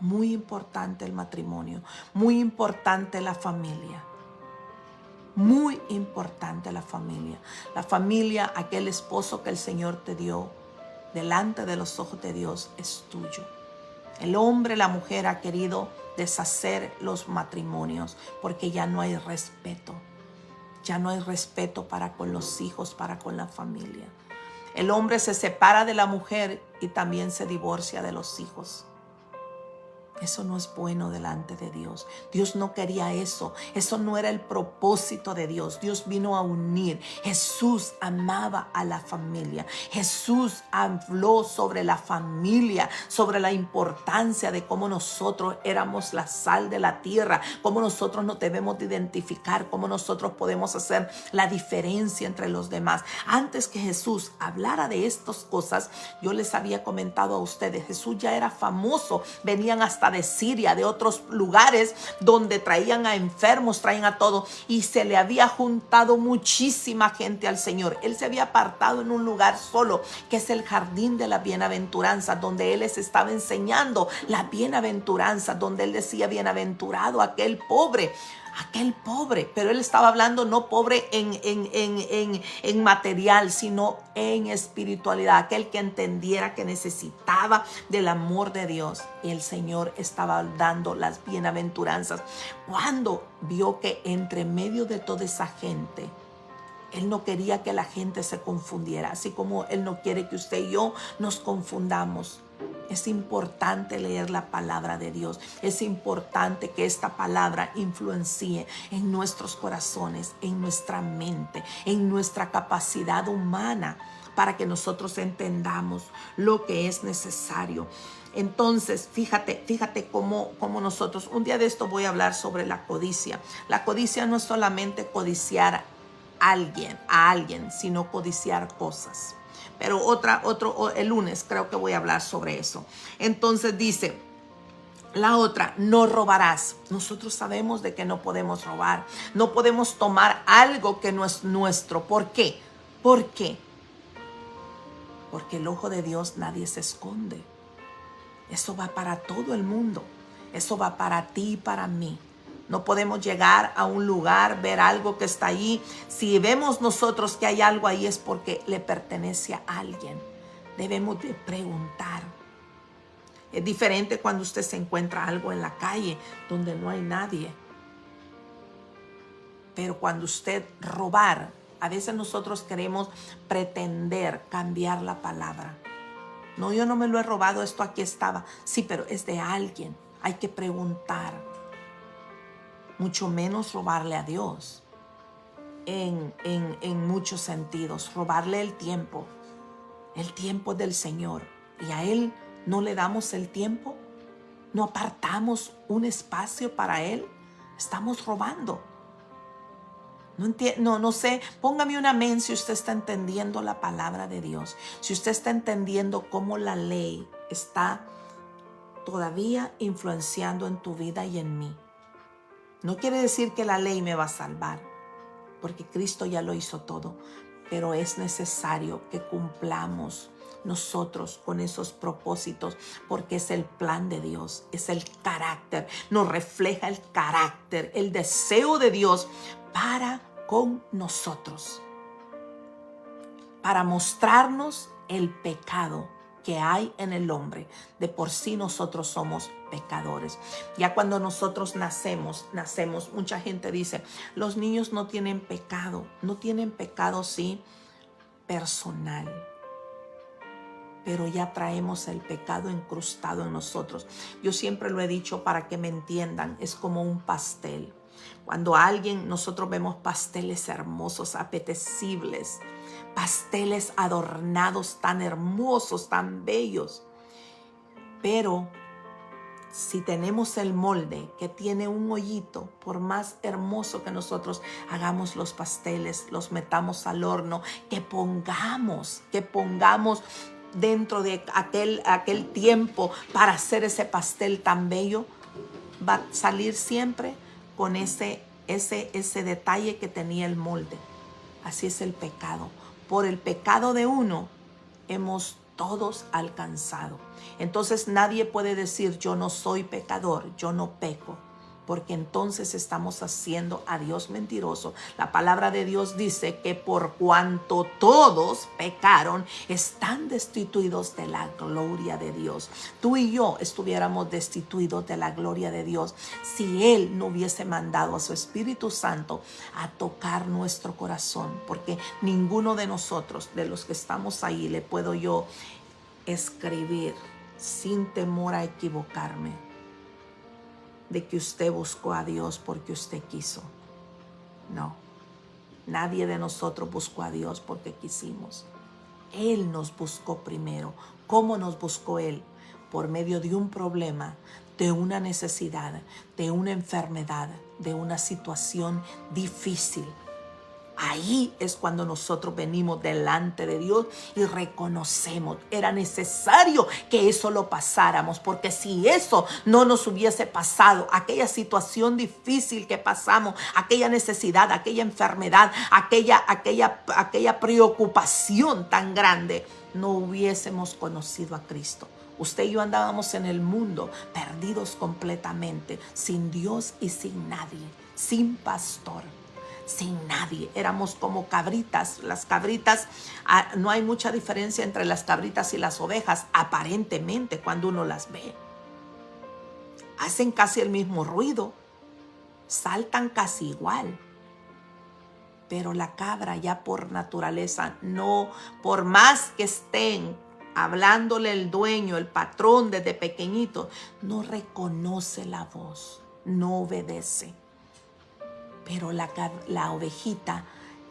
muy importante el matrimonio, muy importante la familia. Muy importante la familia. La familia, aquel esposo que el Señor te dio delante de los ojos de Dios, es tuyo. El hombre, la mujer ha querido deshacer los matrimonios porque ya no hay respeto. Ya no hay respeto para con los hijos, para con la familia. El hombre se separa de la mujer y también se divorcia de los hijos. Eso no es bueno delante de Dios. Dios no quería eso. Eso no era el propósito de Dios. Dios vino a unir. Jesús amaba a la familia. Jesús habló sobre la familia, sobre la importancia de cómo nosotros éramos la sal de la tierra, cómo nosotros nos debemos de identificar, cómo nosotros podemos hacer la diferencia entre los demás. Antes que Jesús hablara de estas cosas, yo les había comentado a ustedes, Jesús ya era famoso. Venían hasta de Siria, de otros lugares donde traían a enfermos, traían a todo, y se le había juntado muchísima gente al Señor. Él se había apartado en un lugar solo, que es el jardín de la bienaventuranza, donde Él les estaba enseñando la bienaventuranza, donde Él decía, bienaventurado aquel pobre, pero Él estaba hablando no pobre en material, sino en espiritualidad, aquel que entendiera que necesitaba del amor de Dios. Y el Señor estaba dando las bienaventuranzas cuando vio que entre medio de toda esa gente, Él no quería que la gente se confundiera, así como Él no quiere que usted y yo nos confundamos. Es importante leer la palabra de Dios. Es importante que esta palabra influencie en nuestros corazones, en nuestra mente, en nuestra capacidad humana, para que nosotros entendamos lo que es necesario. Entonces, fíjate cómo nosotros, un día de esto voy a hablar sobre la codicia. La codicia no es solamente codiciar a alguien, sino codiciar cosas. Pero el lunes creo que voy a hablar sobre eso. Entonces dice, la otra, no robarás. Nosotros sabemos de que no podemos robar. No podemos tomar algo que no es nuestro. ¿Por qué? ¿Por qué? Porque el ojo de Dios nadie se esconde. Eso va para todo el mundo. Eso va para ti y para mí. No podemos llegar a un lugar, ver algo que está ahí. Si vemos nosotros que hay algo ahí es porque le pertenece a alguien. Debemos de preguntar. Es diferente cuando usted se encuentra algo en la calle donde no hay nadie. Pero cuando usted robar, a veces nosotros queremos pretender cambiar la palabra. No, yo no me lo he robado, esto aquí estaba. Sí, pero es de alguien. Hay que preguntar. mucho menos robarle a Dios en muchos sentidos, robarle el tiempo del Señor. Y a Él no le damos el tiempo, no apartamos un espacio para Él, estamos robando. No sé, póngame un amén si usted está entendiendo la palabra de Dios, si usted está entendiendo cómo la ley está todavía influenciando en tu vida y en mí. No quiere decir que la ley me va a salvar, porque Cristo ya lo hizo todo, pero es necesario que cumplamos nosotros con esos propósitos, porque es el plan de Dios, es el carácter, nos refleja el carácter, el deseo de Dios para con nosotros, para mostrarnos el pecado que hay en el hombre. De por sí nosotros somos pecadores. Ya cuando nosotros nacemos, mucha gente dice, los niños no tienen pecado. No tienen pecado, sí, personal, pero ya traemos el pecado incrustado en nosotros. Yo siempre lo he dicho para que me entiendan, es como un pastel. Cuando nosotros vemos pasteles hermosos, apetecibles, pasteles adornados tan hermosos, tan bellos. Pero si tenemos el molde que tiene un hoyito, por más hermoso que nosotros hagamos los pasteles, los metamos al horno, que pongamos dentro de aquel tiempo para hacer ese pastel tan bello, va a salir siempre con ese detalle que tenía el molde. Así es el pecado. Por el pecado de uno hemos todos alcanzado. Entonces nadie puede decir yo no soy pecador, yo no peco, porque entonces estamos haciendo a Dios mentiroso. La palabra de Dios dice que por cuanto todos pecaron, están destituidos de la gloria de Dios. Tú y yo estuviéramos destituidos de la gloria de Dios si Él no hubiese mandado a su Espíritu Santo a tocar nuestro corazón, porque ninguno de nosotros, de los que estamos ahí, le puedo yo escribir sin temor a equivocarme de que usted buscó a Dios porque usted quiso. No, nadie de nosotros buscó a Dios porque quisimos. Él nos buscó primero. ¿Cómo nos buscó Él? Por medio de un problema, de una necesidad, de una enfermedad, de una situación difícil. Ahí es cuando nosotros venimos delante de Dios y reconocemos. Era necesario que eso lo pasáramos, porque si eso no nos hubiese pasado, aquella situación difícil que pasamos, aquella necesidad, aquella enfermedad, aquella preocupación tan grande, no hubiésemos conocido a Cristo. Usted y yo andábamos en el mundo perdidos completamente, sin Dios y sin nadie, sin pastor. Sin nadie, éramos como cabritas. Las cabritas, no hay mucha diferencia entre las cabritas y las ovejas, aparentemente, cuando uno las ve. Hacen casi el mismo ruido, saltan casi igual. Pero la cabra ya por naturaleza, no, por más que estén hablándole el dueño, el patrón desde pequeñito, no reconoce la voz, no obedece. Pero la ovejita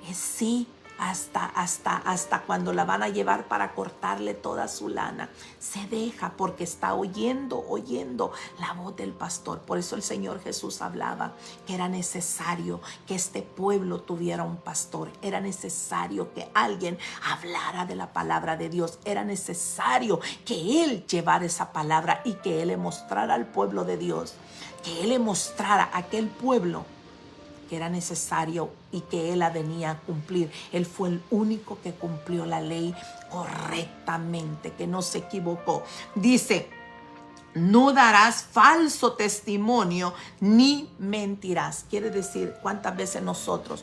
es sí, hasta cuando la van a llevar para cortarle toda su lana, se deja porque está oyendo la voz del pastor. Por eso el Señor Jesús hablaba que era necesario que este pueblo tuviera un pastor. Era necesario que alguien hablara de la palabra de Dios. Era necesario que Él llevara esa palabra y que Él le mostrara al pueblo de Dios, que Él le mostrara a aquel pueblo que era necesario y que Él la venía a cumplir. Él fue el único que cumplió la ley correctamente, que no se equivocó. Dice, no darás falso testimonio ni mentirás. Quiere decir, cuántas veces nosotros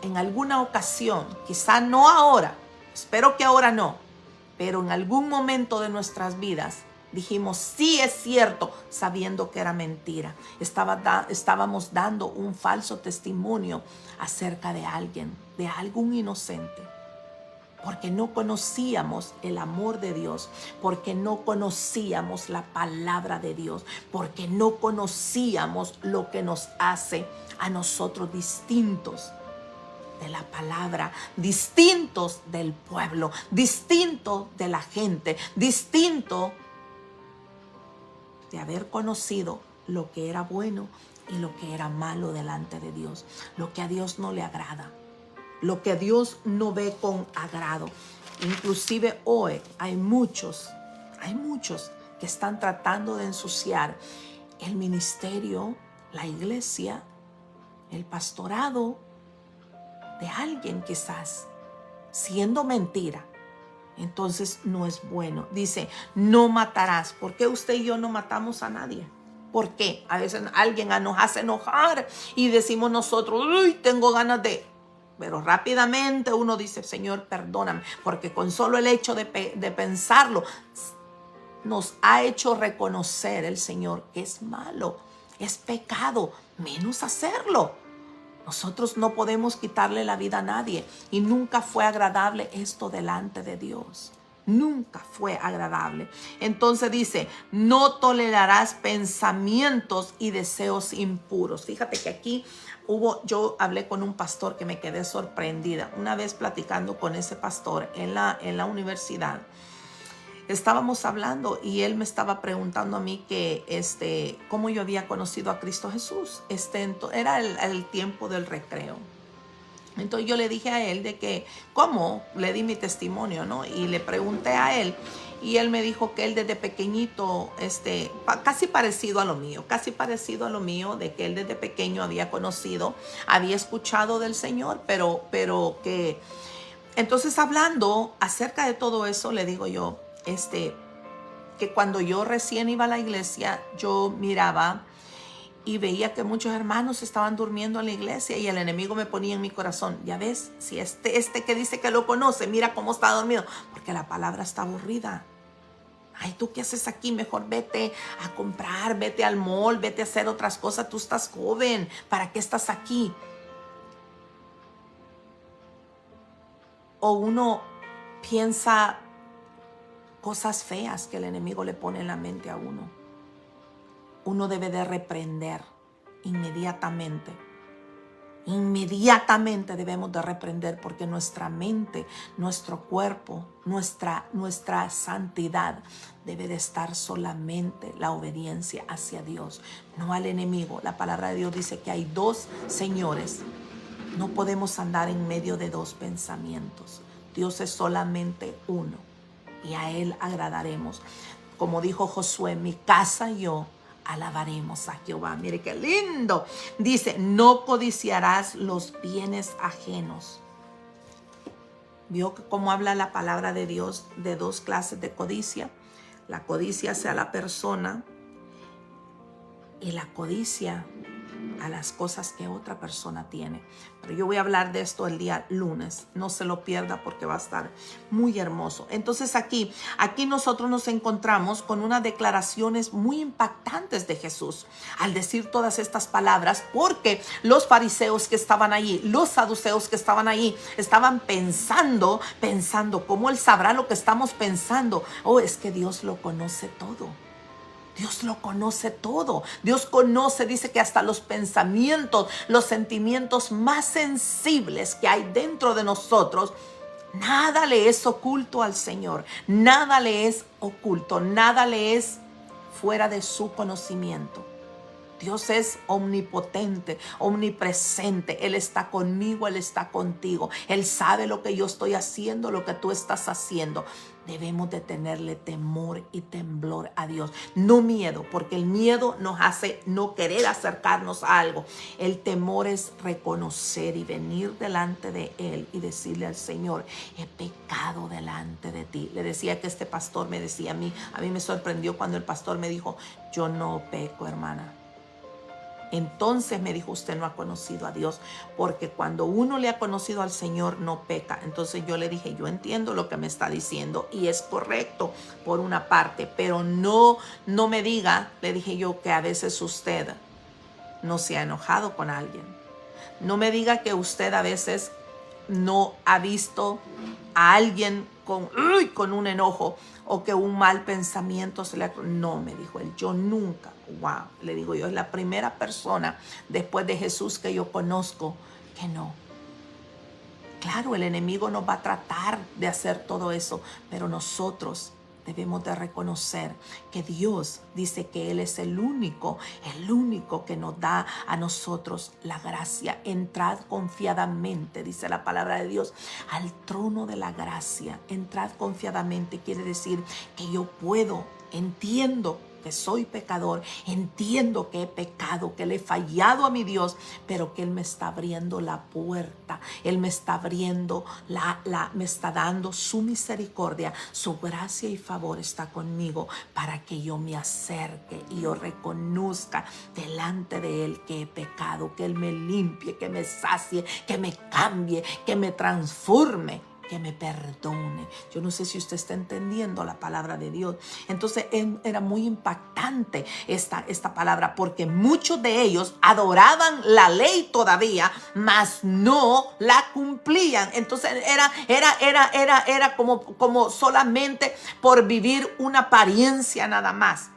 en alguna ocasión, quizá no ahora, espero que ahora no, pero en algún momento de nuestras vidas dijimos, sí es cierto, sabiendo que era mentira. Estábamos dando un falso testimonio acerca de alguien, de algún inocente. porque no conocíamos el amor de Dios, porque no conocíamos la palabra de Dios, porque no conocíamos lo que nos hace a nosotros distintos de la palabra, distintos del pueblo, distintos de la gente, distinto de haber conocido lo que era bueno y lo que era malo delante de Dios, lo que a Dios no le agrada, lo que Dios no ve con agrado. Inclusive hoy hay muchos que están tratando de ensuciar el ministerio, la iglesia, el pastorado de alguien, quizás siendo mentira. Entonces no es bueno. Dice, no matarás. ¿Por qué usted y yo no matamos a nadie? ¿Por qué? A veces alguien nos hace enojar y decimos nosotros, uy, tengo ganas de... Pero rápidamente uno dice, Señor, perdóname, porque con solo el hecho de pensarlo, nos ha hecho reconocer el Señor que es malo, es pecado, menos hacerlo. Nosotros no podemos quitarle la vida a nadie y nunca fue agradable esto delante de Dios. Nunca fue agradable. Entonces dice, no tolerarás pensamientos y deseos impuros. Fíjate que aquí yo hablé con un pastor que me quedé sorprendida. Una vez platicando con ese pastor en la universidad, estábamos hablando y él me estaba preguntando a mí que cómo yo había conocido a Cristo Jesús. Era el tiempo del recreo. Entonces yo le dije a él de que, ¿cómo? Le di mi testimonio, ¿no? Y le pregunté a él y él me dijo que él desde pequeñito, casi parecido a lo mío, de que él desde pequeño había escuchado del Señor, pero que... Entonces hablando acerca de todo eso, le digo yo, que cuando yo recién iba a la iglesia, yo miraba y veía que muchos hermanos estaban durmiendo en la iglesia y el enemigo me ponía en mi corazón, ya ves, si este que dice que lo conoce, mira cómo está dormido, porque la palabra está aburrida. Ay, ¿tú qué haces aquí? Mejor vete a comprar, vete al mall, vete a hacer otras cosas, tú estás joven, ¿para qué estás aquí? O uno piensa cosas feas que el enemigo le pone en la mente a uno. Uno debe de reprender inmediatamente. Inmediatamente debemos de reprender porque nuestra mente, nuestro cuerpo, nuestra santidad debe de estar solamente la obediencia hacia Dios, no al enemigo. La palabra de Dios dice que hay dos señores. No podemos andar en medio de dos pensamientos. Dios es solamente uno y a Él agradaremos. Como dijo Josué, mi casa y yo alabaremos a Jehová. Mire qué lindo. Dice, no codiciarás los bienes ajenos. ¿Vio cómo habla la palabra de Dios de dos clases de codicia? La codicia hacia la persona y la codicia a las cosas que otra persona tiene. Pero yo voy a hablar de esto el día lunes. No se lo pierda porque va a estar muy hermoso. Entonces aquí nosotros nos encontramos con unas declaraciones muy impactantes de Jesús al decir todas estas palabras, porque los fariseos que estaban allí, los saduceos que estaban allí, estaban pensando cómo Él sabrá lo que estamos pensando. Oh, es que Dios lo conoce todo. Dios lo conoce todo. Dios conoce, dice que hasta los pensamientos, los sentimientos más sensibles que hay dentro de nosotros, nada le es oculto al Señor. Nada le es oculto, nada le es fuera de su conocimiento. Dios es omnipotente, omnipresente. Él está conmigo, Él está contigo. Él sabe lo que yo estoy haciendo, lo que tú estás haciendo. Debemos de tenerle temor y temblor a Dios. No miedo, porque el miedo nos hace no querer acercarnos a algo. El temor es reconocer y venir delante de Él y decirle al Señor, he pecado delante de ti. Le decía que este pastor me decía a mí me sorprendió cuando el pastor me dijo, yo no peco, hermana. Entonces me dijo, usted no ha conocido a Dios, porque cuando uno le ha conocido al Señor no peca. Entonces yo le dije, yo entiendo lo que me está diciendo y es correcto por una parte, pero no me diga, le dije yo, que a veces usted no se ha enojado con alguien. No me diga que usted a veces no ha visto a alguien con un enojo o que un mal pensamiento se le... No, me dijo él, yo nunca, wow, le digo yo, es la primera persona después de Jesús que yo conozco que no. Claro, el enemigo nos va a tratar de hacer todo eso, pero nosotros debemos de reconocer que Dios dice que Él es el único que nos da a nosotros la gracia. Entrad confiadamente, dice la palabra de Dios, al trono de la gracia. Entrad confiadamente quiere decir que yo puedo, entiendo que soy pecador, entiendo que he pecado, que le he fallado a mi Dios, pero que Él me está abriendo la puerta, Él me está abriendo, me está dando su misericordia, su gracia y favor está conmigo para que yo me acerque y yo reconozca delante de Él que he pecado, que Él me limpie, que me sacie, que me cambie, que me transforme, que me perdone. Yo no sé si usted está entendiendo la palabra de Dios. Entonces era muy impactante esta palabra, porque muchos de ellos adoraban la ley todavía, mas no la cumplían. Entonces era como solamente por vivir una apariencia nada más.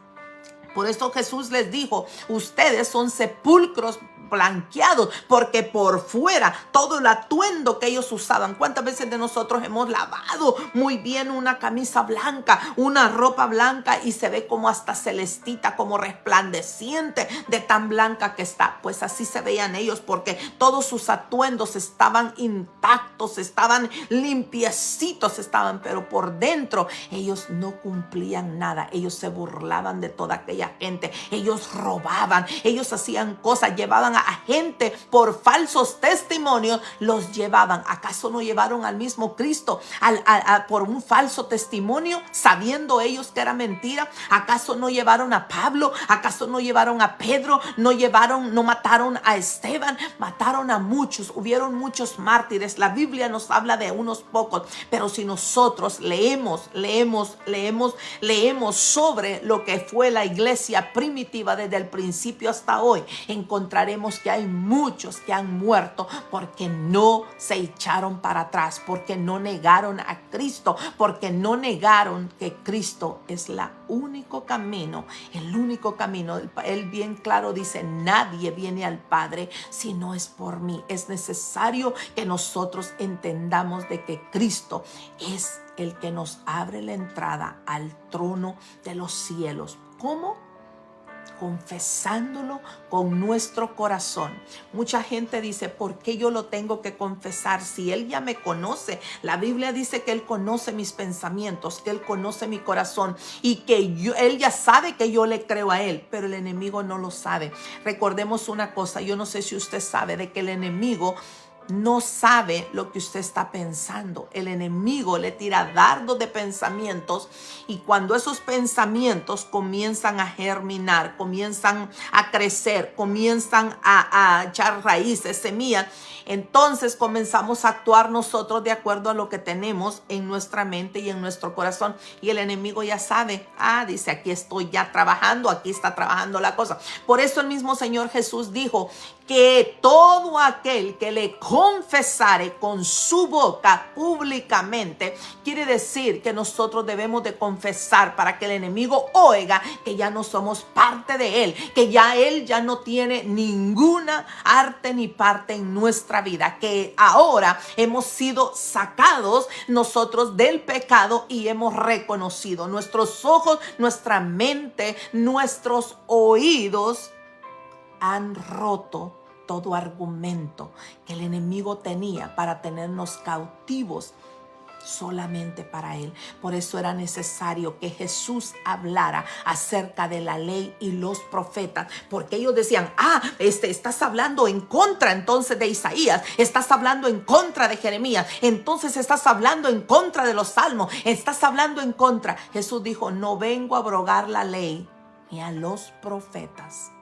Por eso Jesús les dijo, ustedes son sepulcros blanqueados, porque por fuera todo el atuendo que ellos usaban. ¿Cuántas veces de nosotros hemos lavado muy bien una camisa blanca, una ropa blanca, y se ve como hasta celestita, como resplandeciente de tan blanca que está? Pues así se veían ellos, porque todos sus atuendos estaban intactos, estaban limpiecitos, pero por dentro ellos no cumplían nada. Ellos se burlaban de toda aquella gente, ellos robaban, ellos hacían cosas, llevaban a gente por falsos testimonios, los llevaban. ¿Acaso no llevaron al mismo Cristo por un falso testimonio, sabiendo ellos que era mentira? ¿Acaso no llevaron a Pablo? ¿Acaso no llevaron a Pedro? No mataron a Esteban, mataron a muchos, hubieron muchos mártires. La Biblia nos habla de unos pocos, pero si nosotros leemos sobre lo que fue la iglesia primitiva desde el principio hasta hoy, encontraremos que hay muchos que han muerto porque no se echaron para atrás, porque no negaron a Cristo, porque no negaron que Cristo es el único camino. Él bien claro dice, nadie viene al Padre si no es por mí. Es necesario que nosotros entendamos de que Cristo es el que nos abre la entrada al trono de los cielos. ¿Cómo? Confesándolo con nuestro corazón. Mucha gente dice, ¿por qué yo lo tengo que confesar si Él ya me conoce? La Biblia dice que Él conoce mis pensamientos, que Él conoce mi corazón y que Él ya sabe que yo le creo a Él, pero el enemigo no lo sabe. Recordemos una cosa, yo no sé si usted sabe de que el enemigo no sabe lo que usted está pensando. El enemigo le tira dardos de pensamientos, y cuando esos pensamientos comienzan a germinar, comienzan a crecer, comienzan a echar raíces, semillas, entonces comenzamos a actuar nosotros de acuerdo a lo que tenemos en nuestra mente y en nuestro corazón. Y el enemigo ya sabe, dice, aquí estoy ya trabajando, aquí está trabajando la cosa. Por eso el mismo Señor Jesús dijo que todo aquel que le confesare con su boca públicamente, quiere decir que nosotros debemos de confesar para que el enemigo oiga que ya no somos parte de él, que ya él ya no tiene ninguna arte ni parte en nuestra vida, que ahora hemos sido sacados nosotros del pecado y hemos reconocido. Nuestros ojos, nuestra mente, nuestros oídos han roto todo argumento que el enemigo tenía para tenernos cautivos solamente para él. Por eso era necesario que Jesús hablara acerca de la ley y los profetas, porque ellos decían, estás hablando en contra entonces de Isaías, estás hablando en contra de Jeremías, entonces estás hablando en contra de los salmos, estás hablando en contra. Jesús dijo, no vengo a abrogar la ley ni a los profetas,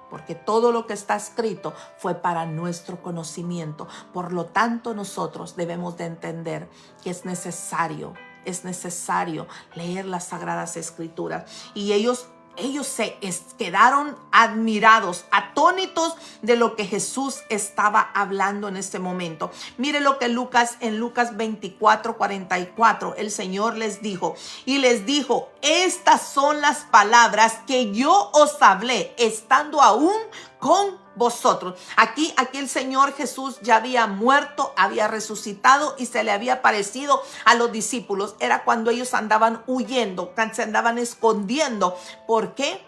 porque todo lo que está escrito fue para nuestro conocimiento. Por lo tanto, nosotros debemos de entender que es necesario leer las Sagradas Escrituras. Y ellos Ellos quedaron admirados, atónitos de lo que Jesús estaba hablando en este momento. Mire lo que en Lucas 24:44, el Señor les dijo, estas son las palabras que yo os hablé, estando aún con vosotros. Aquí el Señor Jesús ya había muerto, había resucitado y se le había aparecido a los discípulos. Era cuando ellos andaban huyendo, se andaban escondiendo. ¿Por qué?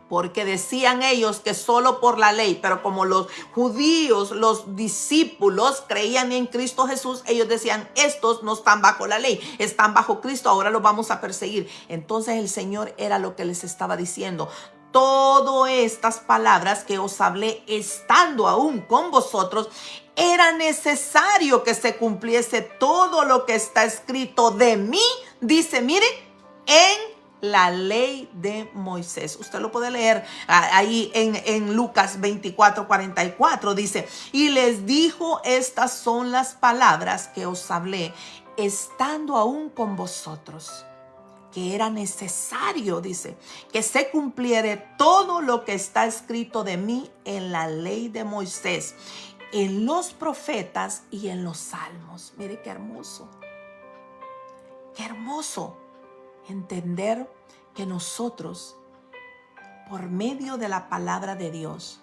Porque decían ellos que solo por la ley, pero como los judíos, los discípulos creían en Cristo Jesús, ellos decían, estos no están bajo la ley, están bajo Cristo, ahora los vamos a perseguir. Entonces el Señor era lo que les estaba diciendo. Todas estas palabras que os hablé estando aún con vosotros, era necesario que se cumpliese todo lo que está escrito de mí, dice, mire, en la ley de Moisés. Usted lo puede leer ahí en Lucas 24:44, dice, y les dijo, estas son las palabras que os hablé, estando aún con vosotros. Que era necesario, dice, que se cumpliere todo lo que está escrito de mí en la ley de Moisés, en los profetas y en los salmos. Mire qué hermoso entender que nosotros, por medio de la palabra de Dios,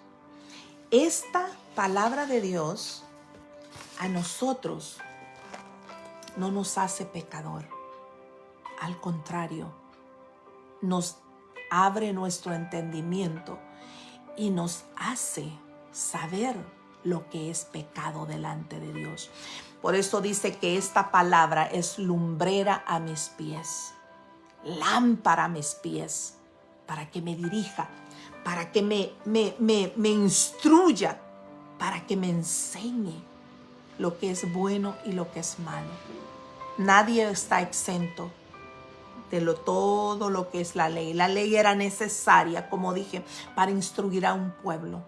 esta palabra de Dios a nosotros no nos hace pecador. Al contrario, nos abre nuestro entendimiento y nos hace saber lo que es pecado delante de Dios. Por eso dice que esta palabra es lumbrera a mis pies, lámpara a mis pies, para que me dirija, para que me instruya, para que me enseñe lo que es bueno y lo que es malo. Nadie está exento de todo lo que es la ley. La ley era necesaria, como dije, para instruir a un pueblo.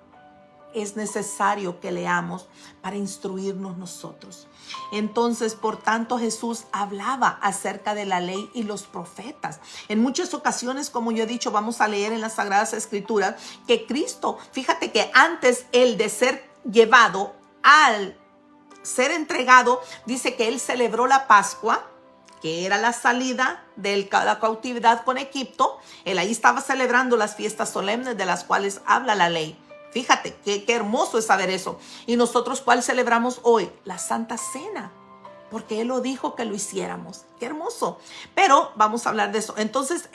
Es necesario que leamos para instruirnos nosotros. Entonces, por tanto, Jesús hablaba acerca de la ley y los profetas. En muchas ocasiones, como yo he dicho, vamos a leer en las Sagradas Escrituras que Cristo, fíjate que antes él de ser llevado al ser entregado, dice que él celebró la Pascua, que era la salida de la cautividad con Egipto. Él ahí estaba celebrando las fiestas solemnes de las cuales habla la ley. Fíjate, qué hermoso es saber eso. Y nosotros, ¿cuál celebramos hoy? La Santa Cena, porque Él lo dijo que lo hiciéramos. Qué hermoso. Pero vamos a hablar de eso. Entonces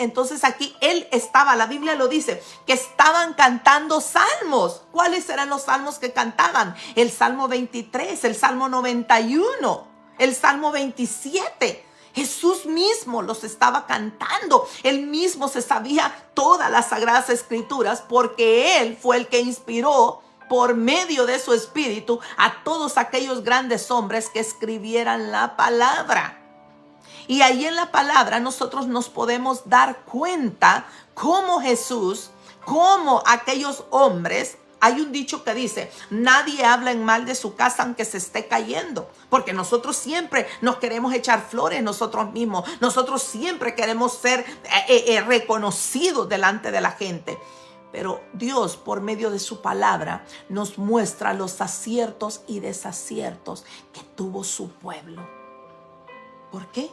aquí Él estaba, la Biblia lo dice, que estaban cantando salmos. ¿Cuáles eran los salmos que cantaban? El Salmo 23, el Salmo 91, el Salmo 27. Jesús mismo los estaba cantando. Él mismo se sabía todas las Sagradas Escrituras porque Él fue el que inspiró por medio de su espíritu a todos aquellos grandes hombres que escribieran la palabra. Y ahí en la palabra nosotros nos podemos dar cuenta cómo Jesús, cómo aquellos hombres. Hay un dicho que dice, nadie habla en mal de su casa aunque se esté cayendo. Porque nosotros siempre nos queremos echar flores nosotros mismos. Nosotros siempre queremos ser reconocidos delante de la gente. Pero Dios, por medio de su palabra, nos muestra los aciertos y desaciertos que tuvo su pueblo. ¿Por qué?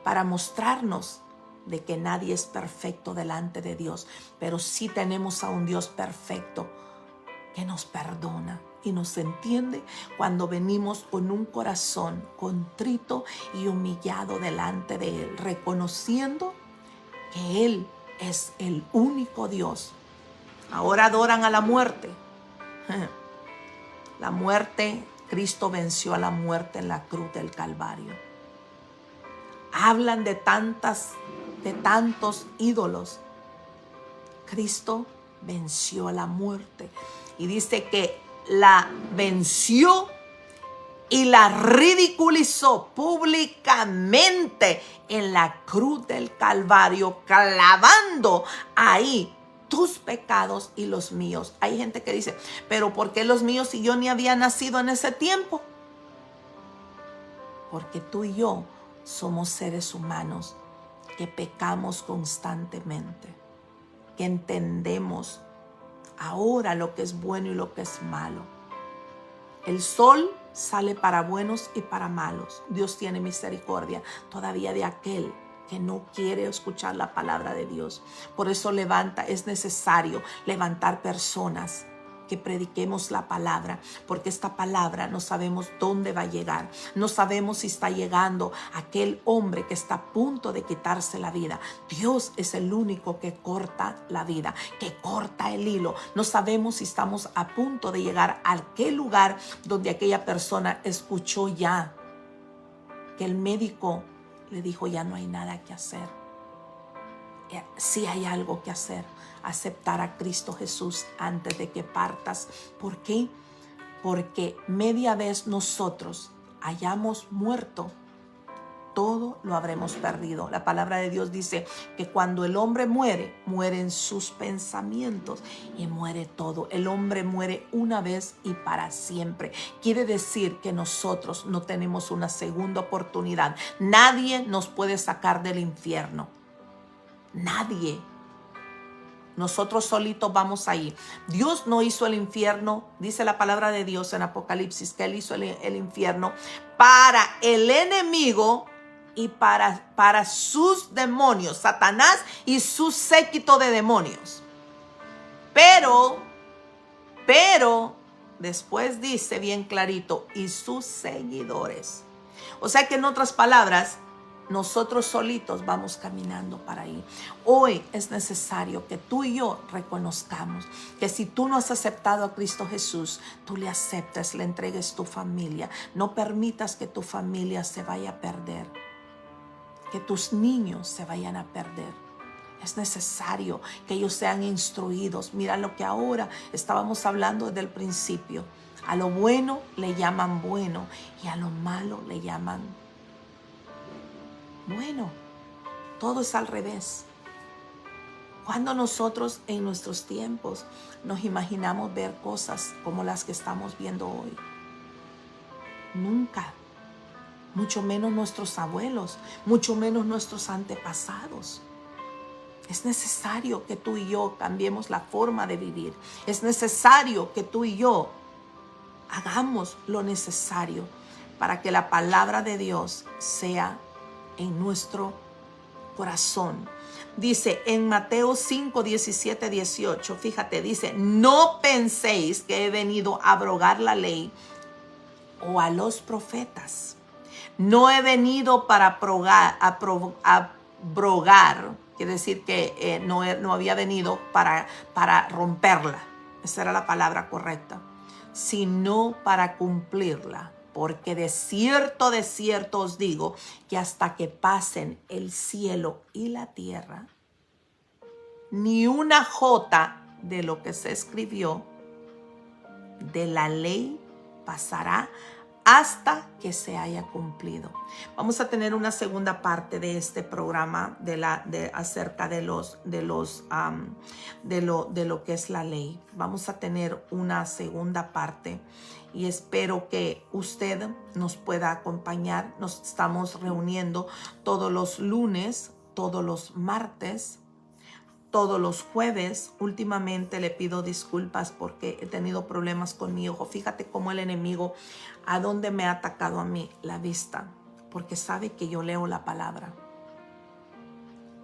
Para mostrarnos de que nadie es perfecto delante de Dios. Pero sí tenemos a un Dios perfecto que nos perdona y nos entiende cuando venimos con un corazón contrito y humillado delante de Él, reconociendo que Él es el único Dios. Ahora adoran a la muerte. La muerte, Cristo venció a la muerte en la cruz del Calvario. Hablan de tantos ídolos. Cristo venció a la muerte. Y dice que la venció y la ridiculizó públicamente en la cruz del Calvario, clavando ahí tus pecados y los míos. Hay gente que dice, pero ¿por qué los míos si yo ni había nacido en ese tiempo? Porque tú y yo somos seres humanos que pecamos constantemente. porque entendemos ahora lo que es bueno y lo que es malo. El sol sale para buenos y para malos. Dios tiene misericordia todavía de aquel que no quiere escuchar la palabra de Dios. Por eso es necesario levantar personas que prediquemos la palabra, porque esta palabra no sabemos dónde va a llegar. No sabemos si está llegando aquel hombre que está a punto de quitarse la vida. Dios es el único que corta la vida, que corta el hilo. No sabemos si estamos a punto de llegar a aquel lugar donde aquella persona escuchó ya que el médico le dijo ya no hay nada que hacer. Sí hay algo que hacer. Aceptar a Cristo Jesús antes de que partas. ¿Por qué? Porque media vez nosotros hayamos muerto, todo lo habremos perdido. La palabra de Dios dice que cuando el hombre muere, mueren sus pensamientos y muere todo. El hombre muere una vez y para siempre. Quiere decir que nosotros no tenemos una segunda oportunidad. Nadie nos puede sacar del infierno. Nadie. Nosotros solitos vamos ahí. Dios no hizo el infierno, dice la palabra de Dios en Apocalipsis, que Él hizo el infierno para el enemigo y para sus demonios, Satanás y su séquito de demonios. Pero, después dice bien clarito, y sus seguidores. O sea que en otras palabras, nosotros solitos vamos caminando para ahí. Hoy es necesario que tú y yo reconozcamos que si tú no has aceptado a Cristo Jesús, tú le aceptes, le entregues tu familia. No permitas que tu familia se vaya a perder, que tus niños se vayan a perder. Es necesario que ellos sean instruidos. Mira lo que ahora estábamos hablando desde el principio. A lo bueno le llaman bueno y a lo malo le llaman bueno. Todo es al revés. Cuando nosotros en nuestros tiempos nos imaginamos ver cosas como las que estamos viendo hoy? Nunca. Mucho menos nuestros abuelos, mucho menos nuestros antepasados. Es necesario que tú y yo cambiemos la forma de vivir. Es necesario que tú y yo hagamos lo necesario para que la palabra de Dios sea en nuestro corazón. Dice en Mateo 5, 17, 18, fíjate, dice, no penséis que he venido a abrogar la ley o a los profetas. No he venido para abrogar, quiere decir que no había venido para romperla, esa era la palabra correcta, sino para cumplirla. Porque de cierto os digo que hasta que pasen el cielo y la tierra, ni una jota de lo que se escribió de la ley pasará hasta que se haya cumplido. Vamos a tener una segunda parte de este programa acerca de lo que es la ley. Vamos a tener una segunda parte y espero que usted nos pueda acompañar. Nos estamos reuniendo todos los lunes, todos los martes, todos los jueves. Últimamente le pido disculpas porque he tenido problemas con mi ojo. Fíjate cómo el enemigo, ¿a dónde me ha atacado a mí? La vista, porque sabe que yo leo la palabra.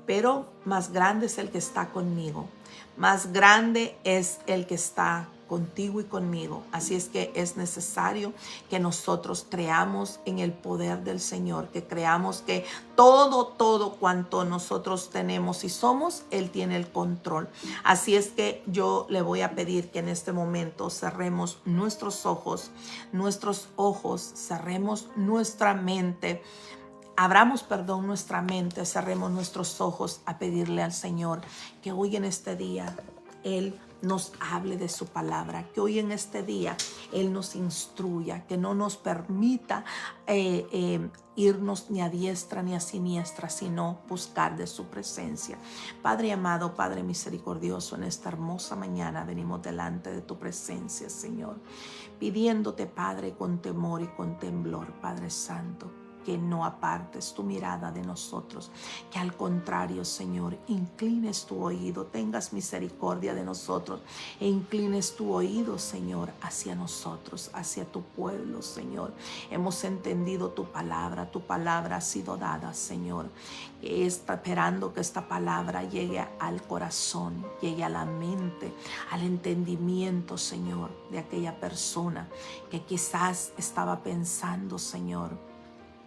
Pero más grande es el que está conmigo. Más grande es el que está contigo y conmigo. Así es que es necesario que nosotros creamos en el poder del Señor, que creamos que todo cuanto nosotros tenemos y somos, Él tiene el control. Así es que yo le voy a pedir que en este momento cerremos nuestros ojos, cerremos nuestra mente, abramos nuestra mente, cerremos nuestros ojos a pedirle al Señor que hoy en este día Él nos hable de su palabra, que hoy en este día Él nos instruya, que no nos permita irnos ni a diestra ni a siniestra, sino buscar de su presencia. Padre amado, Padre misericordioso, en esta hermosa mañana venimos delante de tu presencia, Señor, pidiéndote, Padre, con temor y con temblor, Padre Santo, que no apartes tu mirada de nosotros, que al contrario, Señor, inclines tu oído, tengas misericordia de nosotros e inclines tu oído, Señor, hacia nosotros, hacia tu pueblo, Señor. Hemos entendido tu palabra ha sido dada, Señor. Está esperando que esta palabra llegue al corazón, llegue a la mente, al entendimiento, Señor, de aquella persona que quizás estaba pensando, Señor,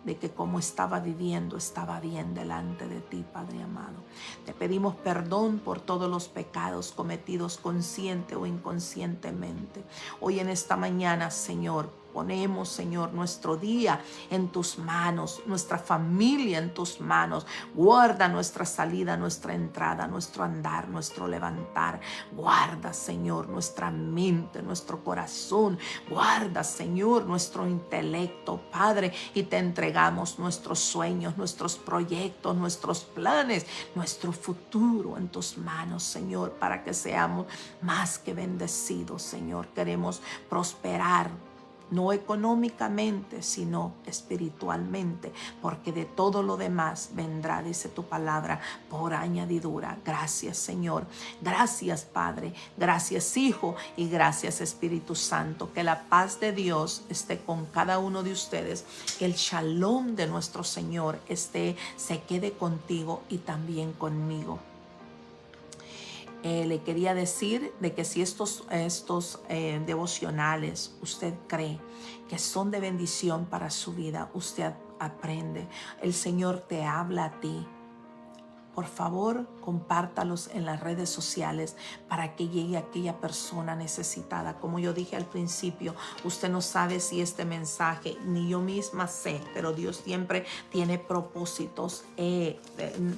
de que como estaba viviendo estaba bien delante de ti, Padre amado. Te pedimos perdón por todos los pecados cometidos consciente o inconscientemente. Hoy en esta mañana, Señor, ponemos, Señor, nuestro día en tus manos, nuestra familia en tus manos. Guarda nuestra salida, nuestra entrada, nuestro andar, nuestro levantar. Guarda, Señor, nuestra mente, nuestro corazón. Guarda, Señor, nuestro intelecto, Padre, y te entregamos nuestros sueños, nuestros proyectos, nuestros planes, nuestro futuro en tus manos, Señor, para que seamos más que bendecidos, Señor. Queremos prosperar, no económicamente, sino espiritualmente, porque de todo lo demás vendrá, dice tu palabra, por añadidura. Gracias, Señor. Gracias, Padre. Gracias, Hijo, y gracias, Espíritu Santo. Que la paz de Dios esté con cada uno de ustedes. Que el shalom de nuestro Señor se quede contigo y también conmigo. Le quería decir de que si estos devocionales usted cree que son de bendición para su vida, usted aprende. El Señor te habla a ti. Por favor, compártalos en las redes sociales para que llegue a aquella persona necesitada. Como yo dije al principio, usted no sabe si este mensaje, ni yo misma sé, pero Dios siempre tiene propósitos.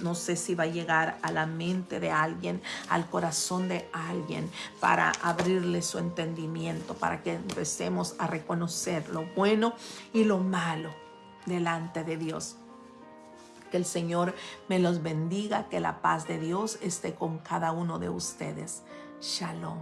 No sé si va a llegar a la mente de alguien, al corazón de alguien, para abrirle su entendimiento, para que empecemos a reconocer lo bueno y lo malo delante de Dios. Que el Señor me los bendiga, que la paz de Dios esté con cada uno de ustedes. Shalom.